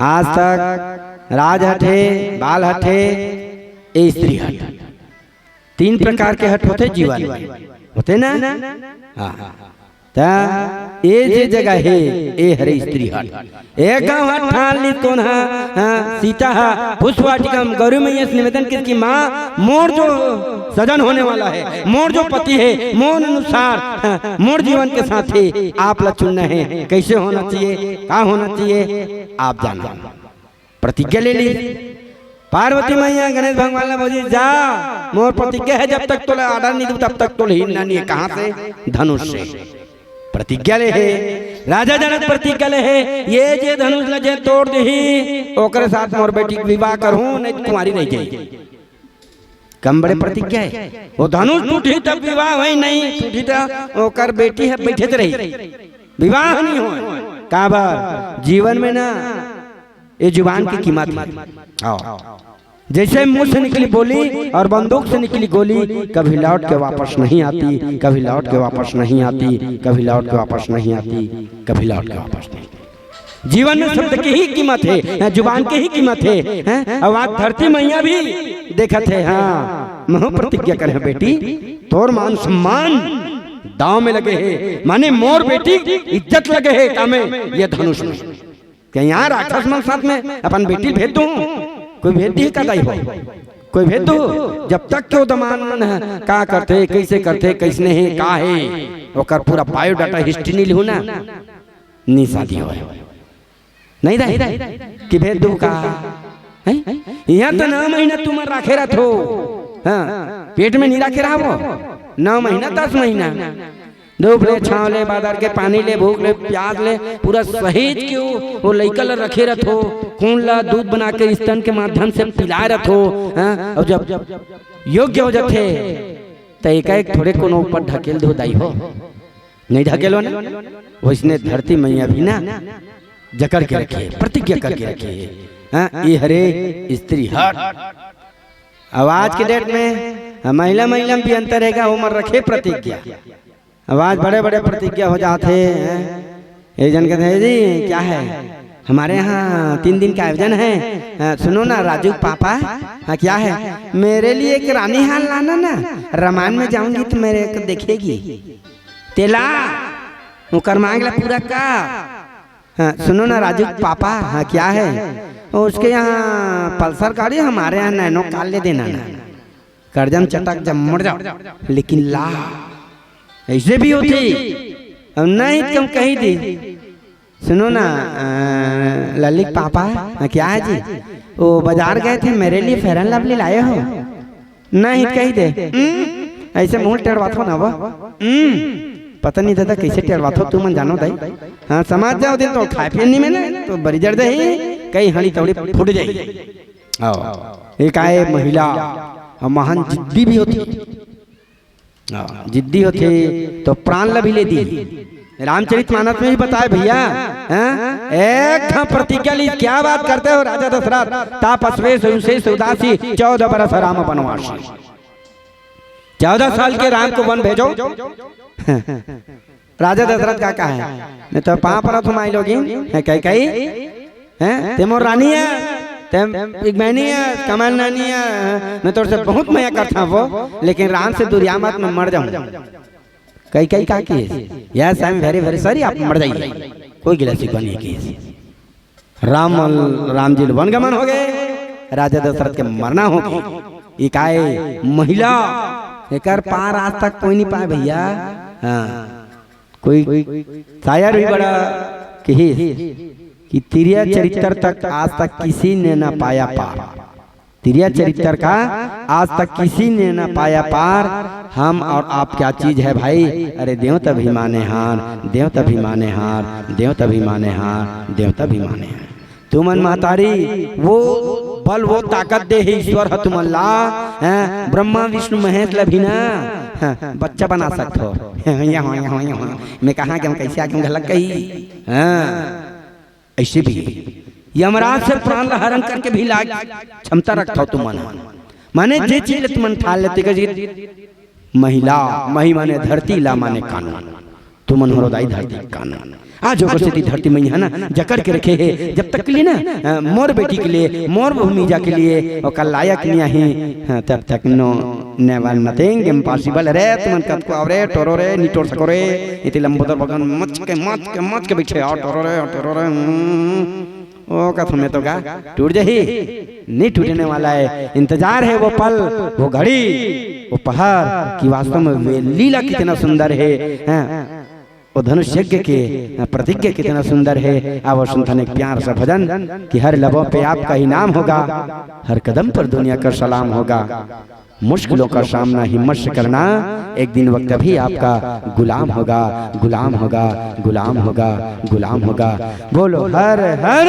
आज तक राज हटे, बाल हटे, ए स्त्री हट, तीन प्रकार के हट होते जीवन होते ना। हाँ ये जे जगह है ए हरे स्त्री हट। एक गाँव हट ठान ली कौन है सीता है पुष्पवाटिकम गौरी मैया से निवेदन किसकी माँ मोर जो सजन होने वाला है, मोर जो पति है, मोर अनुसार मोर जीवन के साथी आप ला चुनना है। कैसे होना चाहिए, क्या होना चाहिए आप जाना। प्रतिज्ञा ले ली पार्वती मैया गणेश भगवान ने बोली जा मोर प्रतिज्ञा है जब तक तो आर्डर नहीं दूँ तब तक तो हिलना नहीं है। कहाँ से? धनुष से प्रतिज्ञा ले है। राजा जनक प्रतिज्ञा ले है ये जे धनुष लजे तोड़ दही ओकरे साथ मोर बेटी विवाह करहूं नहीं तुम्हारी नहीं जाएगी। कम बड़े प्रतिज्ञा है। वो धनुष टूटी तब विवाह हुई नहीं, टूटी तो ओकर बेटी है बैठे तो रही, विवाह नहीं हो। का बार जीवन में ना ये जुबान की कीमत है। आओ जैसे मुंह से निकली बोली और बंदूक से निकली गोली कभी लौट के वापस नहीं आती, कभी लौट के वापस नहीं आती, कभी लौट के वापस नहीं आती, कभी लौट के वापस नहीं। जीवन में शब्द की ही कीमत है, जुबान की ही कीमत है। अब आज धरती मैया भी देखा थे। हाँ महो प्रतिज्ञा करे बेटी, तोर मान सम्मान दांव में लगे है, माने मोर बेटी इज्जत लगे है काम में ये धनुष में। कहीं यहाँ राक्षस मन साथ में अपन बेटी भेज दू, कोई भेज दी का दाई हो, कोई भेज दो। जब तक क्यों दमान का करते, कैसे करते, कैसने है, का है ओकर पूरा बायोडाटा हिस्ट्री नहीं लिखू ना, नहीं शादी हो नहीं रही कि भेज दू का। यहाँ तो 9 महीना तुम राखे रहो, हाँ पेट में नहीं राखे रहो, 9 महीना 10 महीना धूप ले, छाँव ले, बादर के पानी ले, भूख ले, प्याज ले, पूरा सहेज के वो लइका ला रखे रहो, खून ला दूध बना के स्तन के माध्यम से पिलाए रहो। और जब योग्य हो जाते तो एक थोड़े कोनो ऊपर ढकेल दो दाई हो, नहीं ढकेलो ना। वैसने धरती मैया भी ना जकड़ के रखिए, प्रतिज्ञा करके रखिए। ये हरे स्त्री हट। अब आज के डेट में महिला महिला भी अंतर रहेगा, उम्र रखे प्रतिज्ञा। आवाज बड़े बड़े प्रतिज्ञा हो जाते हैं। एक जन कहते हैं जी क्या है, हमारे यहाँ 3 दिन का आयोजन है, सुनो ना राजू पापा। हाँ क्या है, मेरे लिए एक रानी हाल लाना ना, रामायण में जाऊंगी तो मेरे को देखेगी, तेला वो कर मांगला पूरा का। हाँ सुनो ना राजू पापा। हाँ क्या है, उसके यहाँ पल्सर गाड़ी, हमारे यहाँ नैनो कार ले देना ना, कर्जम चटक जब मुड़ जाओ, लेकिन ला ऐसे भी होती नहीं कम कही थी। सुनो ना ललित पापा। क्या है जी, वो बाजार गए थे, मेरे लिए फेयर एंड लवली लाए हो? नहीं कही दे, ऐसे मुंह टेढ़वात हो ना वो। पता नहीं दादा कैसे टेढ़वात हो, तू मन जानो दाई। हाँ समाज जाओ दिन तो खाए पिए नहीं मिले तो बड़ी जड़ दे कई हड़ी तौड़ी फूट जाएगी। एक आए महिला महान जिद्दी भी होती, जिद्दी होती तो प्राण ला भी ले दी। रामचरितमानस में भी बताए भैया, एक प्रतिज्ञा ली, क्या बात करते हो राजा दशरथ, तापस्वे सुशेष उदासी 14 बरस राम वनवासी। 14 साल के राम को वन भेजो। राजा दशरथ का कहा है, नहीं तो पाँव पर तुम आई लोगी कही कही है, तेमोर रानी है, एक बहनी है, कमल नानी है, मैं तो से बहुत मया करता वो, लेकिन राम से दुर्यामत में मर जाऊं। कई कई का case, yes I am very very sorry, आप मर जाइए, कोई गिला शिकवा नहीं केस। राम जी वनगमन हो गए, राजा दशरथ के मरना हो गई। इकाए महिला एक पार आज तक कोई नहीं पाए भैया। हाँ कोई शायर भी बड़ा कि तिरिया चरित्र तक आज तक किसी ने ना पाया पार, तिरिया चरित्र का आज तक किसी ने ना पाया पार। हम और आप क्या चीज है भाई, अरे देव तभी माने हार, देव तभी माने हार, देव तभी माने हार, देव तभी माने हार। तुमन महतारी वो बल वो ताकत दे है ईश्वर है तुम अल्लाह, ब्रह्मा विष्णु महेश लभिना बच्चा बना सकते हो। मैं कहा कि हम कैसे आके गलत कही। ऐसे भी यमराज से प्राण हरण करके भी लाग क्षमता रखता हो तुम माने जे चीज तुम ठाल लेते। महिला मही माने धरती, ला माने कानून, तुमन हृदय धरती कानून। आज जो स्थिति धरती में है ना जकड़ के रखे है, जब तक के लिए ना मोर बेटी के लिए, मोर भूमिजा के लिए और कल लायक नहीं ही तब तक नो नेवर नथिंग इम्पॉसिबल रे। तुमन कद को आवरे टोरो रे नी टोर सको रे, इति लंबोदर बगन मच के बैठे और टोरो रे ओ कथम में तो गा टूट जाही, नहीं टूटने वाला है। इंतजार है वो पल, वो घड़ी, वो पहाड़ की वास्तव में वे लीला कितना सुंदर है। वो धनुष यज्ञ के प्रतिज्ञा कितना सुंदर है। आप सुनथन एक प्यार सा भजन कि हर लबों पे आपका ही नाम होगा, हर कदम पर दुनिया का सलाम होगा। मुश्किलों का सामना हिम्मत से करना, एक दिन वक्त भी आपका गुलाम होगा, गुलाम होगा, गुलाम होगा, गुलाम होगा। बोलो हर हर।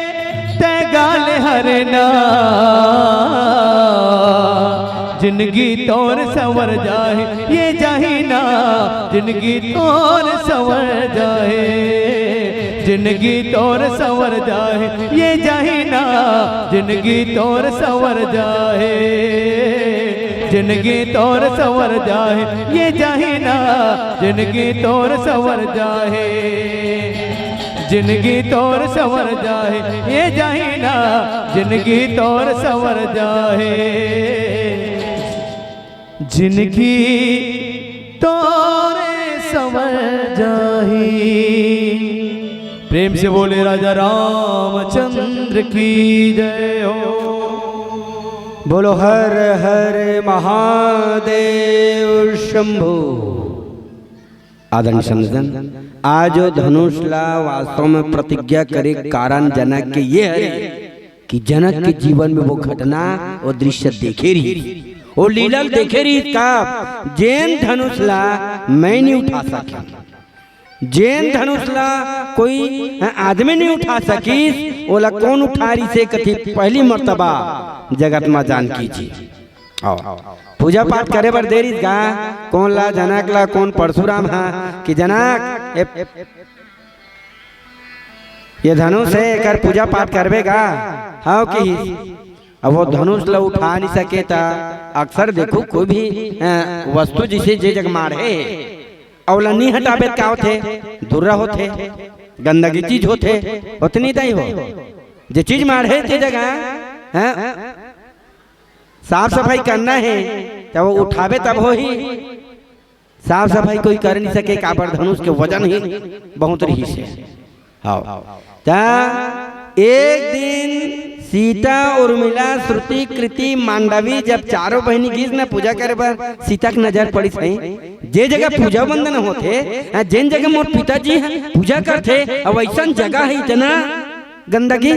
हरना जिंदगी तौर सवर जाए ये जहीना जिंदगी तौर सवर जाए जिंदगी तौर सवर जाए ये जहीना जिंदगी तौर सवर जाए जिंदगी तौर सवर जाए ये जहीना जिंदगी तौर सवर जाए जिंदगी तौर सवर जाए ये जहीना जिंदगी तौर सवर जाए जिंदगी तौर सवर जाए। प्रेम से बोले राजा रामचंद्र की जय हो। बोलो हर हर महादेव शंभु। आदरणीय समझन, आज जो धनुषला वास्तव में प्रतिज्ञा करे कारण जनक के ये है कि जनक के जीवन में वो घटना और दृश्य देखे रही, वो लीला देखे रही का जैन धनुषला मैं नहीं उठा सका, जैन धनुषला कोई आदमी नहीं उठा सकी, ओला कौन उठारी से कथी पहली मर्तबा जगत में जान कीजिए। पूजा पाठ करे बर देरी गा कौन ला जनक ला कौन परशुराम हा कि जनक ये धनुष है कर पूजा पाठ करवेगा हाँ कि अब वो धनुष ला उठा नहीं सके ता अक्सर देखो कोई भी वस्तु जिसे जे जग मारे अवला नहीं हटाबे का होते दुर्रा होते गंदगी चीज होते उतनी दही हो जे चीज मारे ते जगह साफ सफाई करना है जब वो उठावे तब हो ही, साफ सफाई कोई कर नहीं सके काबर धनुष के वजन ही बहुत रही से। एक दिन सीता उर्मिला श्रुति कृति मांडवी जब चारों बहनी गीत ने पूजा करे पर सीता की नजर पड़ी सही जे जगह पूजा बंदन होते जिन जगह मोर पिताजी पूजा करते अब ऐसा जगह है इतना गंदगी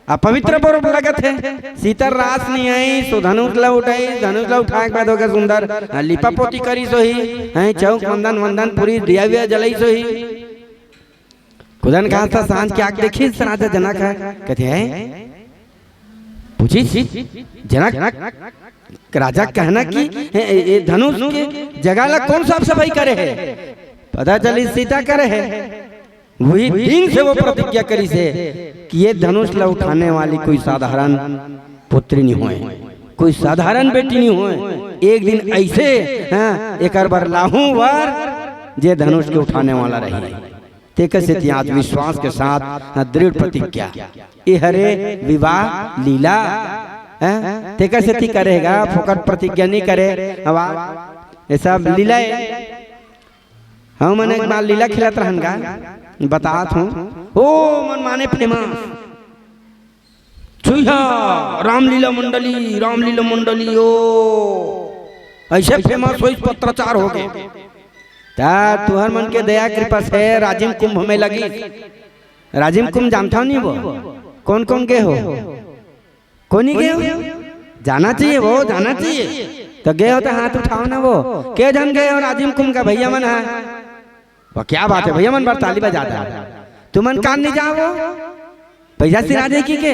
अपवित्र पर लगत है। सीता रास नहीं आई सो धनुष ला उठाई, धनुष ला उठाए के बाद होगा सुंदर लिपा पोती करी सोही है चौक वंदन वंदन पूरी दिया विया जलाई सोही। खुदन कहा था सांझ की आग देखी राजा जनक है कहते हैं पूछी जनक राजा कहना कि धनुष के जगह ला कौन साफ सफाई करे है, पता चली सीता करे है। वही दिन से वो प्रतिज्ञा करी से कि ये धनुष ला उठाने वाली कोई साधारण पुत्री नहीं होए, कोई साधारण बेटी नहीं होए। एक दिन ऐसे एक बार लाहू बार जे धनुष के उठाने वाला रही तेकर से आत्मविश्वास के साथ दृढ़ प्रतिज्ञा ये हरे विवाह लीला तेकर से करेगा फोकट प्रतिज्ञा नहीं करे ये सब लीला हम मैंने एक बार लीला खिलात रहनगा बतात हूँ ओ मन माने फेमस छुहा रामलीला मंडली ओ ऐसे फेमस हो पत्राचार हो गए ता तुहर मन के दया कृपा से राजिम कुंभ में लगी। राजिम कुंभ जानता नहीं वो कौन कौन गए हो, कौन ही गए हो, जाना चाहिए वो जाना चाहिए तो गए हो तो हाथ उठाओ ना। वो के जन गए हो राजिम कुंभ का भैया मन है वो क्या बात है भैया मन बार ताली बजाता है तुमन कान नहीं जाओ पैसा सिरा दे की के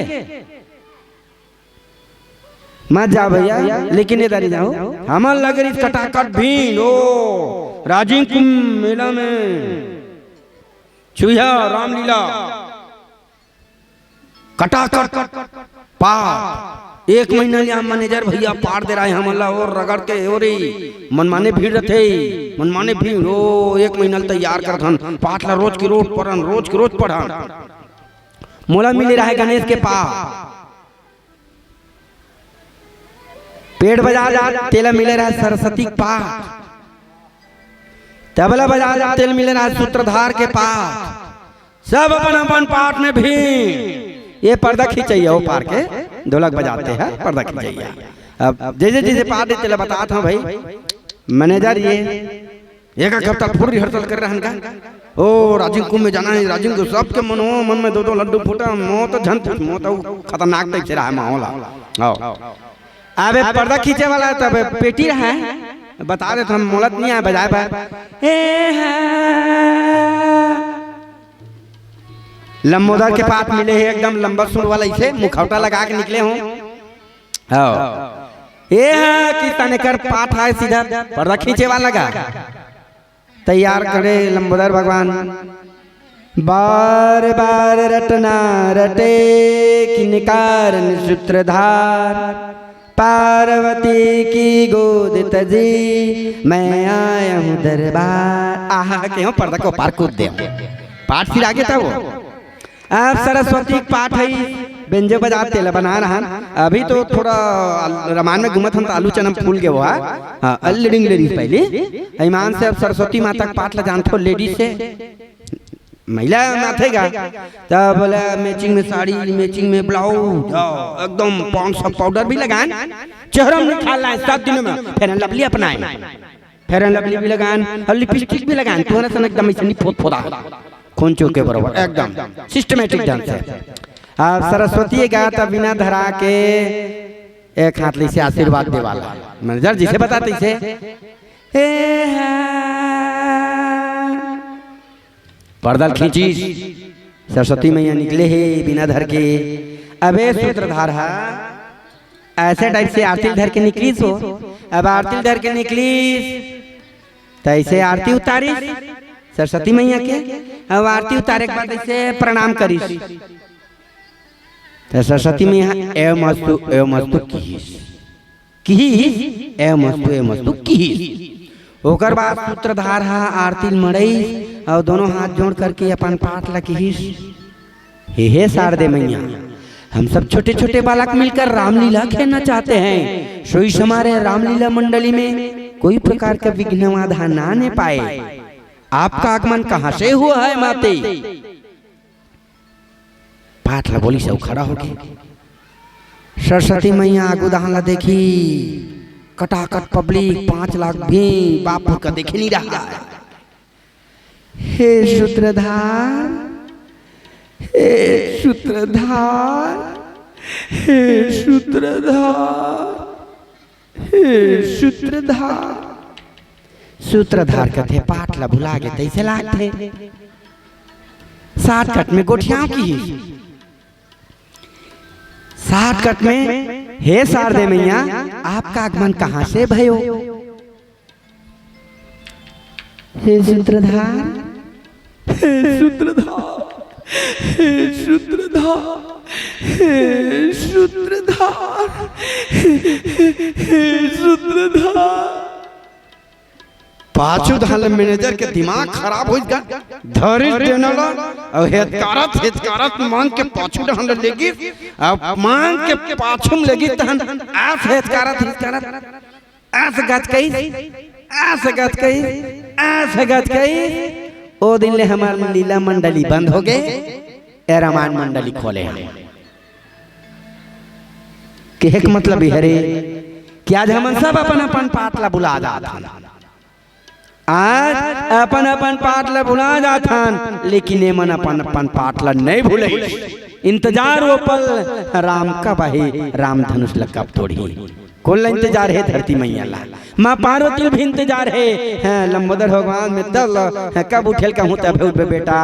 मत जाओ भैया लेकिन इधर ही जाओ हमार लग रही कटाकट भीड़ ओ राजिम कुंभ मेला में चुहा रामलीला कटाकट पार एक महीना लिया मैनेजर भैया पार दे रहा है हमला और रगड़ के हो रही मनमाने भीड़ रहे मनमाने भीड़ ओ एक महीना तैयार कर धन पाठ ला रोज की रोज पढ़न मोला मिले रहा है गणेश के पास पेड़ बजा जा तेला मिले रहा है सरस्वती के पास तबला बजा जा तेल मिले रहा है सूत्रधार के पास सब अपन अपन पाठ में भीड़ ये पर्दा खींचिए वो पार के ढोलक बजाते हैं पर्दा खींचिए। अब जैसे जैसे पार देते ला बताता हूँ भाई मैनेजर ये एक हफ्ता पूरी रिहर्सल कर रहे हैं ओ राजिम कुंभ में जाना है राजिम को सबके मन में दो लड्डू फूटा मौत झन मौत खतरनाक तक रहा है माहौल। अबे पर्दा खींचे वाला तब पेटी रहा है बता रहे थे हम मोलत नहीं है बजाए लंबोदर के पास मिले हैं एकदम लंबा सूंड वाला, इसे मुखौटा लगा के निकले हूँ। ये है कि तनेकर पाठ है सीधा पर्दा खींचे वाला लगा तैयार करे लंबोदर भगवान। बार बार रटना रटे किनकार सूत्रधार, पार्वती की गोद तजी मैं आया हूँ दरबार। आहा के हो पर्दा को पार कूद दे पाठ फिर आगे था वो। अब सरस्वती पाठ है व्यंजन बाजार तेल बना रहा। अभी तो थोड़ा रामायण में घूमत हम तो आलू चनम फूल के वो है लीडिंग लेडीज पहले ईमान से। अब सरस्वती माता का पाठ ला जानते हो लेडीज से महिला माथेगा तब बोला मैचिंग में साड़ी, मैचिंग में ब्लाउज, एकदम पॉन्ड सब पाउडर भी लगाएं, चेहरा में निकाल लाए 7 दिनों में, फेयर लवली अपनाएं, फेयर लवली भी लगाएं और लिपस्टिक भी लगाएं। तुम्हारा सन एकदम ऐसे नहीं फोत फोदा खून चो के बराबर एकदम सिस्टमेटिक ढंग से। अब सरस्वती गा तब बिना धरा के एक हाथ ले से आशीर्वाद दे वाला मैनेजर जिसे बताते इसे पर्दा खींची। सरस्वती मैया निकले है बिना धर के। अबे सूत्रधार है ऐसे टाइप से आरती धर के निकली सो। अब आरती धर के निकली तैसे आरती उतारी सरस्वती मैया के। अब आरती उतारे के बाद ऐसे प्रणाम करी तो सरस्वती मैया एवं मस्तु की ओकर बाद सूत्रधार हा आरती मड़ई और दोनों हाथ जोड़ करके अपन पाठ लकीस। हे शारदे मैया, हम सब छोटे छोटे बालक मिलकर रामलीला खेलना चाहते हैं। सो इस हमारे रामलीला मंडली में कोई प्रकार का विघ्न बाधा ना आने पाए। आपका आगमन कहाँ से हुआ है माते? पाठ ला बोली सब खड़ा हो गया। सरस्वती मैया आगू दहान ला देखी कटाकट पब्लिक 5 लाख भी बापू का देखे नहीं रहा है। हे सूत्रधार, हे सूत्रधार, हे सूत्रधार, हे सूत्रधार। सूत्रधार कथे पाठ ला भुला गए तैसे लागते 60 कट में गोठियां की 60 कट में। हे शारदे मैया, आपका आगमन कहाँ से भयो? हे सूत्रधार, हे सूत्रधार, हे सूत्रधार, हे सूत्रधार, हे सूत्रधार। पाछू धाल मैनेजर के दिमाग खराब हो गया। धरिस देनला और हेतकारत मांग के पाछू धाल लेगी। अब मांग के पाछू में लगी तहन आस हेतकारत आस गत कई ओ दिन ले हमार लीला मंडली बंद हो गए। ए रामायण मंडली खोले हैं के मतलब हरे कि आज हम सब अपन अपन पाठ ला बुला जाता। आज अपन अपन पाठ ला भुला जाथन, लेकिन एमन अपन अपन पाठ ला नहीं भूले। इंतजार वो पल राम का बही राम धनुष ला कब तोड़ी। कौन इंतजार है? धरती मैया ला। माँ पार्वती भी इंतजार है। लंबोदर भगवान में तल कब उठेल कहूँ तब बेटा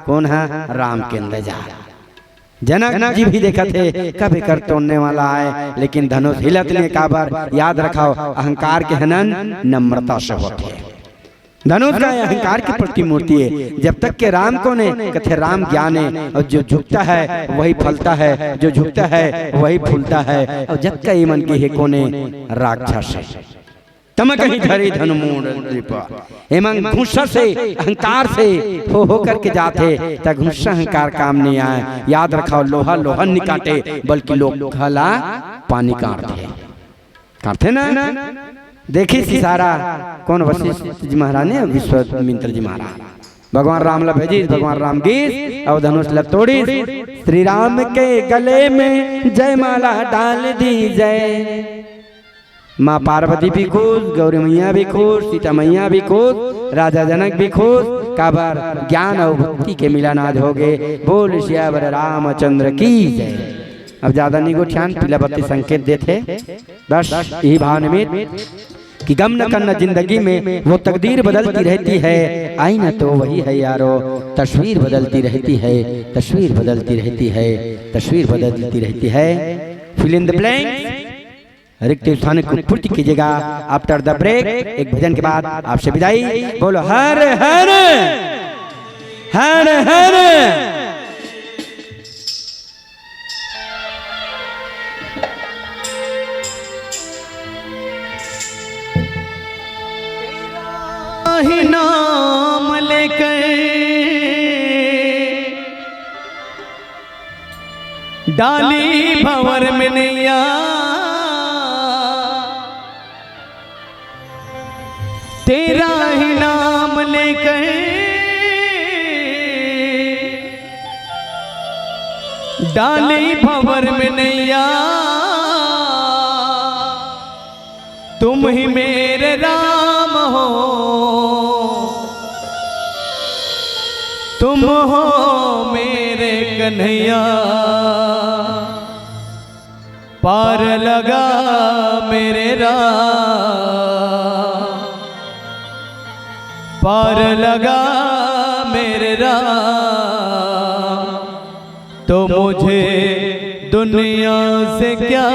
कौन है? राम के इंतजार। जनक जी भी देखा थे कभी कर तोड़ने वाला है, लेकिन धनुष हिलत ने काबर। याद रखाओ अहंकार के हनन नम्रता से होते। धनुष का अहंकार की प्रतिमूर्ति है। जब तक के राम को ने कथे राम ज्ञान है, और जो झुकता है वही फलता है, जो झुकता है वही फूलता है। और जब का मन के कोने राक्षस है तम कहीं धरे धनुमूढ़ एमं गुस्सा से अहंकार से हो करके जाते तब गुस्सा अहंकार काम नहीं आए। याद रखाओ लोहा लोहा नहीं काटे, बल्कि लोग खला पानी काटते ना। देखी सिसारा कौन वशिष्ठ जी महाराज ने विश्वामित्र जी महाराज भगवान राम ला भेजी। भगवान राम गीत और धनुष ला तोड़ी। श्री राम के गले में जय माला डाल दी जय। माँ पार्वती भी खुश, गौरी मैया भी खुश, सीता मैया भी खुश, राजा जनक भी खुश। काबर ज्ञान और भक्ति के मिलानाज हो गए। बोल श्यावर रामचंद्र की जय। अब ज्यादा नहीं गोठियान पीला बत्ती संकेत देते बस यही भाव निमित्त कि गम न करना जिंदगी में, वो तकदीर बदलती रहती है, आईना तो वही है यारो, तस्वीर बदलती रहती है, तस्वीर बदलती रहती है, तस्वीर बदलती रहती है। फिल इन द ब्लैंक्स, रिक्त स्थान को पूर्ति कीजिएगा। आफ्टर द ब्रेक, एक भजन के बाद आपसे विदाई। बोलो हर हर हर हर। ही नाम लेकर डाली भंवर में नैया, तेरा ही नाम लेकर डाली भंवर में नैया, तुम ही मेरे राम हो, तुम हो मेरे कन्हैया। पार लगा मेरे राम, पार लगा मेरे राम, तो मुझे दुनिया से क्या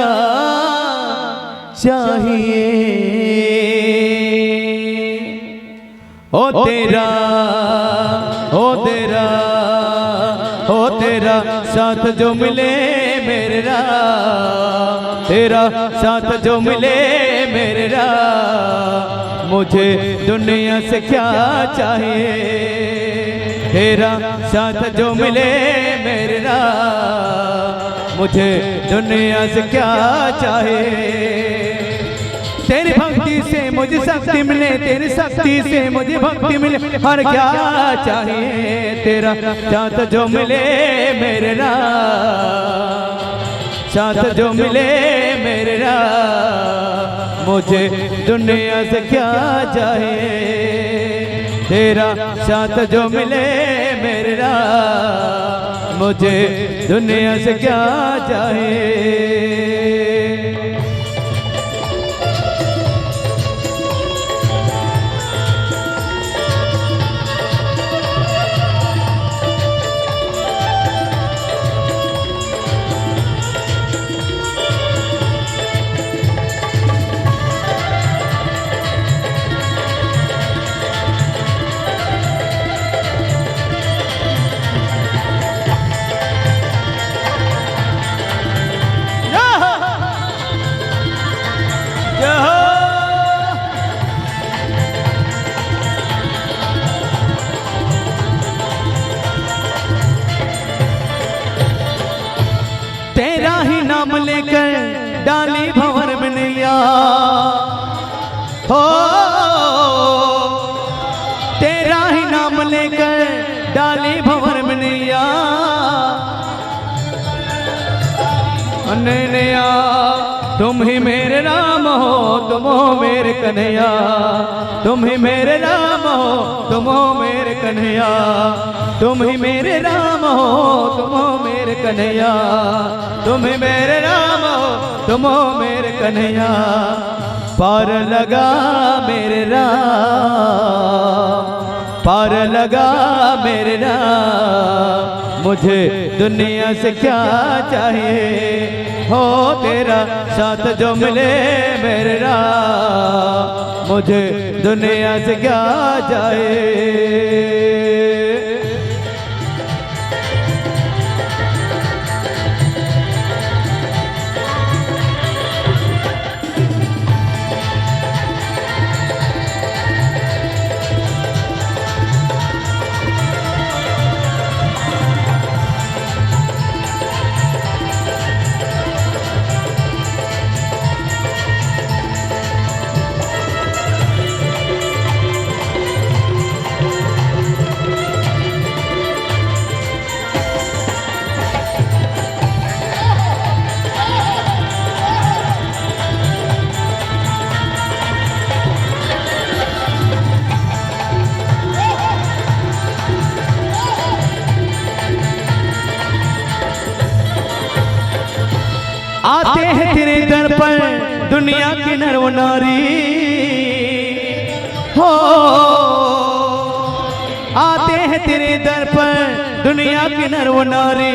चाहिए। ओ तेरा, ओ तेरा, ओ तेरा साथ जो मिले मेरे राम, तेरा साथ जो मिले मेरे राम, मुझे दुनिया से क्या चाहिए। तेरा साथ जो मिले मेरे राम, मुझे दुनिया से क्या चाहिए। तेरी भक्ति से मुझे शक्ति मिले, तेरी शक्ति से मुझे भक्ति मिले, और क्या चाहिए। तेरा साथ जो मिले मेरे राम, साथ जो मिले मेरे राम, मुझे दुनिया से क्या चाहिए। तेरा साथ जो मिले मेरे राम, मुझे दुनिया से क्या चाहिए। तेरा ही नाम लेकर डाली भंवर में नैया, हो तेरा ही नाम लेकर डाली भंवर में नैया, नैया तुम ही मेरे राम हो, तुम हो मेरे कन्हैया, तुम ही मेरे राम हो, तुम हो मेरे कन्हैया, तुम ही मेरे राम हो, तुम हो मेरे कन्हैया, तुम ही मेरे राम हो, तुम हो मेरे कन्हैया। पार लगा मेरे राम, पार लगा मेरे राम, मुझे दुनिया से क्या चाहिए। हो तेरा साथ जो मिले मेरे राम, मुझे दुनिया से क्या चाहिए। आते हैं तेरे दर पर दुनिया के नर व नारी, हो आते हैं तेरे दर पर दुनिया की नर व नारी।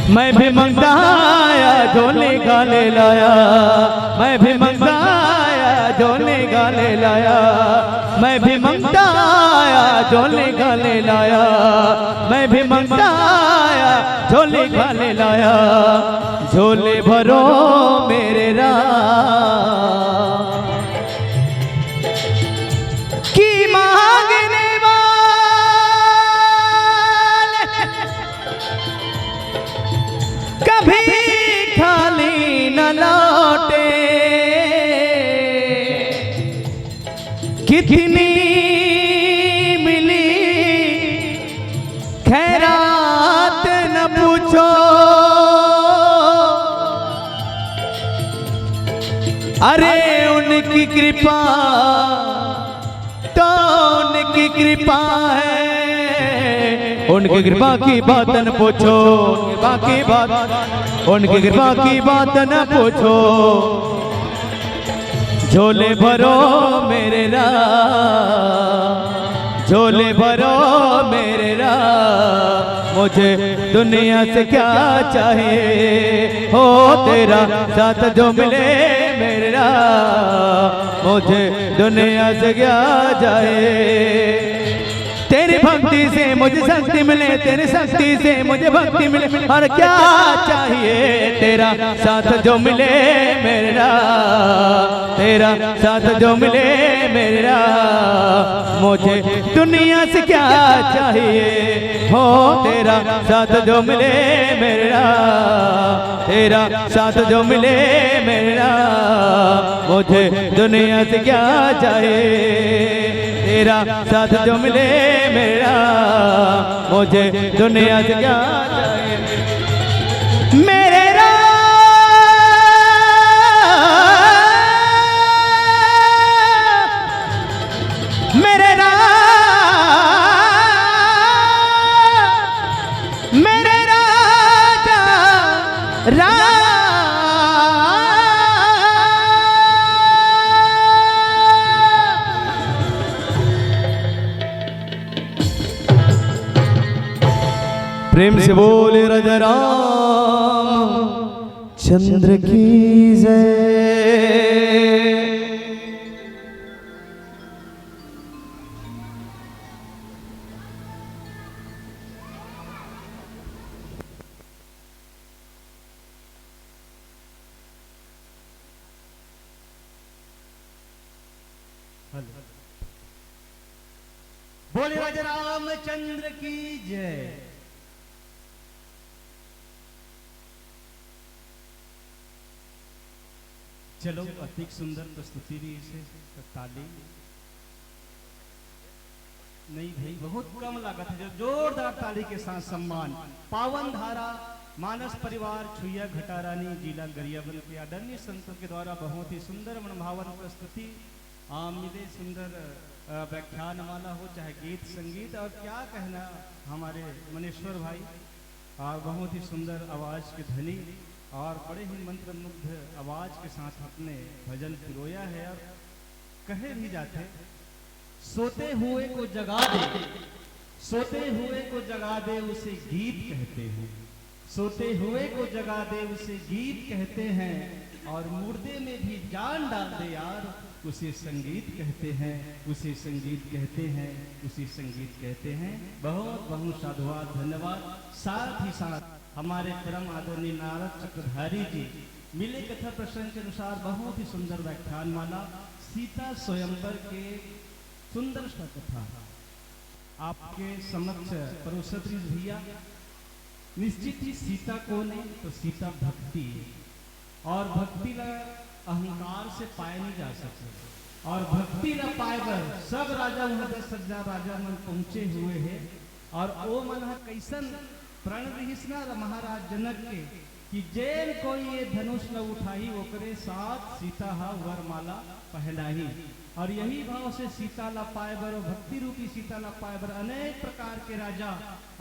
मैं भी मंगता आया झोले गाले लाया, मैं भी मंगता आया झोले गाले लाया, मैं भी मंगता आया झोले गाले लाया, मैं भी मंगता आया झोले गाले लाया। झोले भरो मेरे राम की मांगने वाले कभी खाली न लौटे। कितनी मिली खैरात न पूछो, अरे उनकी कृपा तो उनकी कृपा है, उनकी कृपा की बात न पूछो, उनकी कृपा की बात न पूछो। झोले भरो मेरे राम, झोले भरो मेरे राम, मुझे दुनिया से क्या चाहिए हो तेरा साथ जो मिले मेरे राम, मुझे दुनिया से क्या जाए। तेरी भक्ति से मुझे शक्ति मिले, तेरी शक्ति से मुझे भक्ति मिले, और क्या चाहिए तेरा साथ जो मिले मेरा, तेरा साथ जो मिले मेरा, मुझे दुनिया से क्या चाहिए हो तेरा साथ जो मिले मेरा, तेरा साथ जो मिले मेरा, मुझे दुनिया से क्या चाहिए। तेरा साथ जो मिले मेरा, मुझे दुनिया से क्या चाहिए। मेरे राम, मेरे राम, मेरे राजा राम। प्रेम से बोले राजा राम चंद्र की जय। बोले राजा रामचंद्र की जय। चलो अधिक सुंदर प्रस्तुति भी इसे ताली नहीं भाई, बहुत कम लागत है। जो जोरदार ताली के साथ सम्मान पावन धारा मानस परिवार छुइया घटारानी जिला गरियाबंद के आदरणीय संतों के द्वारा बहुत ही सुंदर मनभावन प्रस्तुति मिले। सुंदर व्याख्यान माला हो, चाहे गीत संगीत, और क्या कहना हमारे मनेश्वर भाई, और बहुत ही सुंदर आवाज के धनी और बड़े ही मंत्रमुग्ध आवाज के साथ अपने भजन पिरोया है। और कहे भी जाते सोते हुए को जगा दे, सोते हुए को जगा दे उसे गीत कहते हैं, सोते हुए को जगा दे उसे गीत कहते हैं, और मुर्दे में भी जान डाल दे यार उसे संगीत कहते हैं, उसे संगीत कहते हैं, उसे संगीत कहते हैं। बहुत बहुत साधुवाद, धन्यवाद। साथ ही साथ हमारे परम आदरणीय नारद चक्रधारी जी मिले कथा प्रसंग के अनुसार बहुत ही सुंदर व्याख्यान माला सीता स्वयंवर के सुंदर सा कथा आपके समक्ष परोसत्री भैया। निश्चित ही सीता कौन है? तो सीता भक्ति, और भक्ति ला अहंकार से पाए नहीं जा सकते, और भक्ति ला पाए बर सब राजा उन्हें सज्जा राजा मन पहुंचे हुए हैं। और ओ मन कैसन प्रण रहिसना महाराज जनक के कि जेन कोई ये धनुष न उठाई ओकरे साथ सीता हा वरमाला पहनाही। और यही भाव से सीता ला पाए बर और भक्ति रूपी सीता ला पाए बर अनेक प्रकार के राजा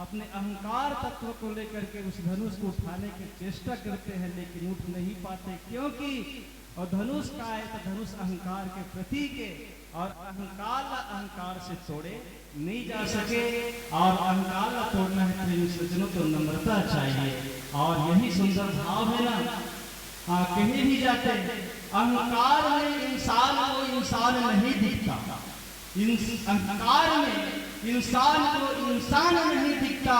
अपने अहंकार तत्व को लेकर के उस धनुष को उठाने की चेष्टा करते हैं, लेकिन उठ नहीं पाते, क्योंकि और धनुष का है तो धनुष अहंकार के प्रतीक है, और अहंकार से तोड़े नहीं जा सके, और अहंकार का तोड़ना है प्रेमी सज्जनों तो नम्रता चाहिए। और यही सुंदर भाव है ना, कहीं भी जाते अहंकार में इंसान को इंसान नहीं दिखता, अहंकार में इंसान को इंसान नहीं दिखता।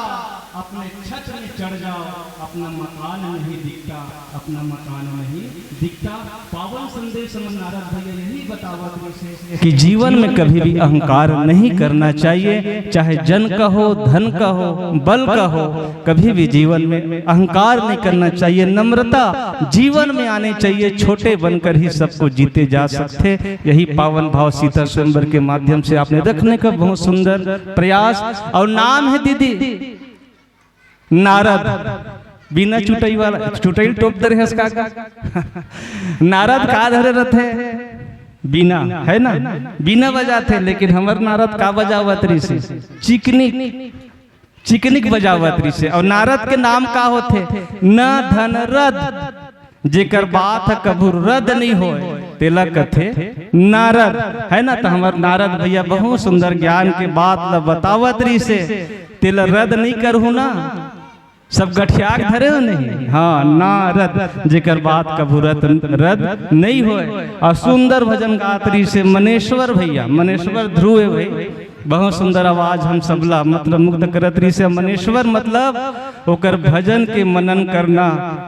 अपने छत में चढ़ जाओ, अपना मकान नहीं दिखता, अपना मकान नहीं दिखता। पावन संदेश नारद भैया यही बतावत कि जीवन में कभी भी अहंकार नहीं करना चाहिए, चाहे जन का हो, धन का हो, बल का हो, कभी भी जीवन में अहंकार नहीं करना चाहिए। नम्रता जीवन में आनी चाहिए, छोटे बनकर ही सबको जीते जा सकते। यही पावन भाव सीता स्वयंवर के माध्यम से आपने रखने का बहुत सुंदर प्रयास। और नाम है दीदी नारद, बिना चुटाई वाला, चुटाई टोप दर है इसका नारद का धरे रहते बिना, है ना, बिना बजाते, लेकिन हमार नारद का बजावतरी से चिकनिक बजावतरी से। और नारद के नाम का होते न धन रद, जेकर बात कभू रद नहीं हो तेला कथे नारद, है ना। तो हमार नारद भैया बहुत सुंदर ज्ञान के बात ल बतावतरी से तेला रद नहीं करहु ना, सब गठिया धरे हो नहीं, हाँ नारद जेकर बात कभू रद नहीं हो। और सुंदर भजन गात्री से मनेश्वर भैया, मनेश्वर ध्रुव भाई, बहुत सुंदर आवाज हम सबला मतलब मुग्ध करतरी से। मनेश्वर मतलब ओकर भजन के मनन करना,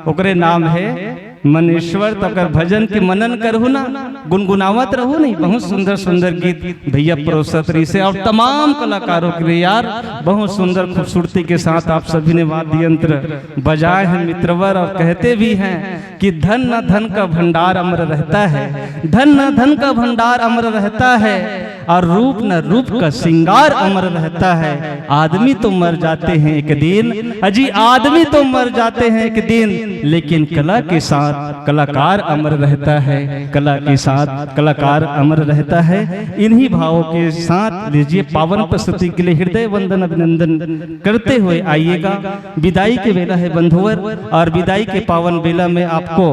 ओकरे नाम है मनेश्वर। तो अगर भजन के मनन करहु ना, गुनगुनावत रहू नहीं, बहुत सुंदर सुंदर गीत भैया प्रोसतरी से। और तमाम कलाकारों के लिए यार बहुत सुंदर खूबसूरती के साथ आप सभी ने वाद्य यंत्र बजाए हैं मित्रवर। और कहते भी हैं कि धन न धन का भंडार अमर रहता है, धन न धन का भंडार अमर रहता है, और रूप न रूप का श्रृंगार अमर रहता है। आदमी तो मर जाते हैं एक दिन, अजी आदमी तो मर जाते हैं एक दिन, लेकिन कला के साथ कलाकार अमर रहता है, कला के साथ कलाकार अमर रहता है। इन्हीं भावों के साथ लीजिए पावन प्रस्तुति के लिए हृदय वंदन अभिनंदन करते हुए आइएगा। विदाई के बेला है बंधुवर, और विदाई के पावन बेला में आपको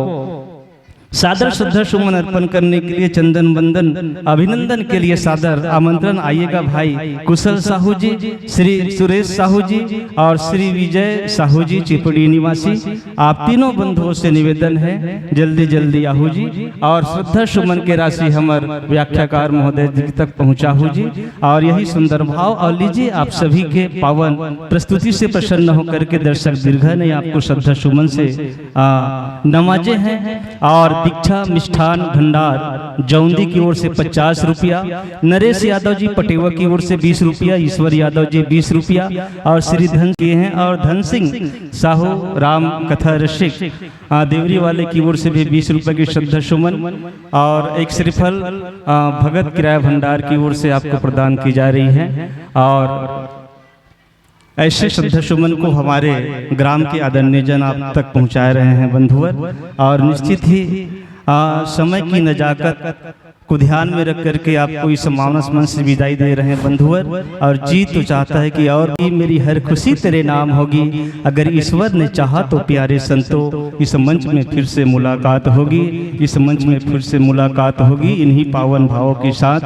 सादर श्रद्धा सुमन अर्पण करने के लिए चंदन बंदन अभिनंदन के लिए सादर आमंत्रण। आइएगा भाई कुशल साहू जी, श्री सुरेश साहू जी और श्री विजय साहू जी चिपड़ी निवासी, आप तीनों बंधुओं से निवेदन है जल्दी जल्दी आहू जी। और श्रद्धा सुमन के राशि हमार व्याख्याकार महोदय जी तक पहुँचाहू जी। और यही सुंदर भाव। और लीजिए आप सभी के पावन प्रस्तुति से प्रसन्न होकर के दर्शक दीर्घ ने आपको श्रद्धा सुमन से नवाजे हैं। और दीक्षा मिष्ठान भंडार जौंदी की ओर से 50 रुपया, नरेश यादव जी पटेवा की ओर से 20 रुपया, ईश्वर यादव जी 20 रुपया, और श्री धन के हैं। और धन सिंह साहू राम कथा रसिक देवरी वाले की ओर से भी 20 रुपये की श्रद्धा सुमन। और एक श्रीफल भगत किराया भंडार की ओर से आपको प्रदान की जा रही है। और ऐसे श्रद्धा सुमन को हमारे ग्राम के आदरणीय जन आप तक पहुंचा रहे हैं बंधुवर। और निश्चित ही समय की नजाकत को ध्यान में रख करके आपको इस मानस मन से विदाई दे रहे हैं बंधुवर। और जी तो चाहता है कि और भी मेरी हर खुशी तेरे नाम होगी, अगर ईश्वर ने चाहा तो प्यारे संतों इस मंच में फिर से मुलाकात होगी, इस मंच में फिर से मुलाकात होगी। इन्हीं पावन भावों के साथ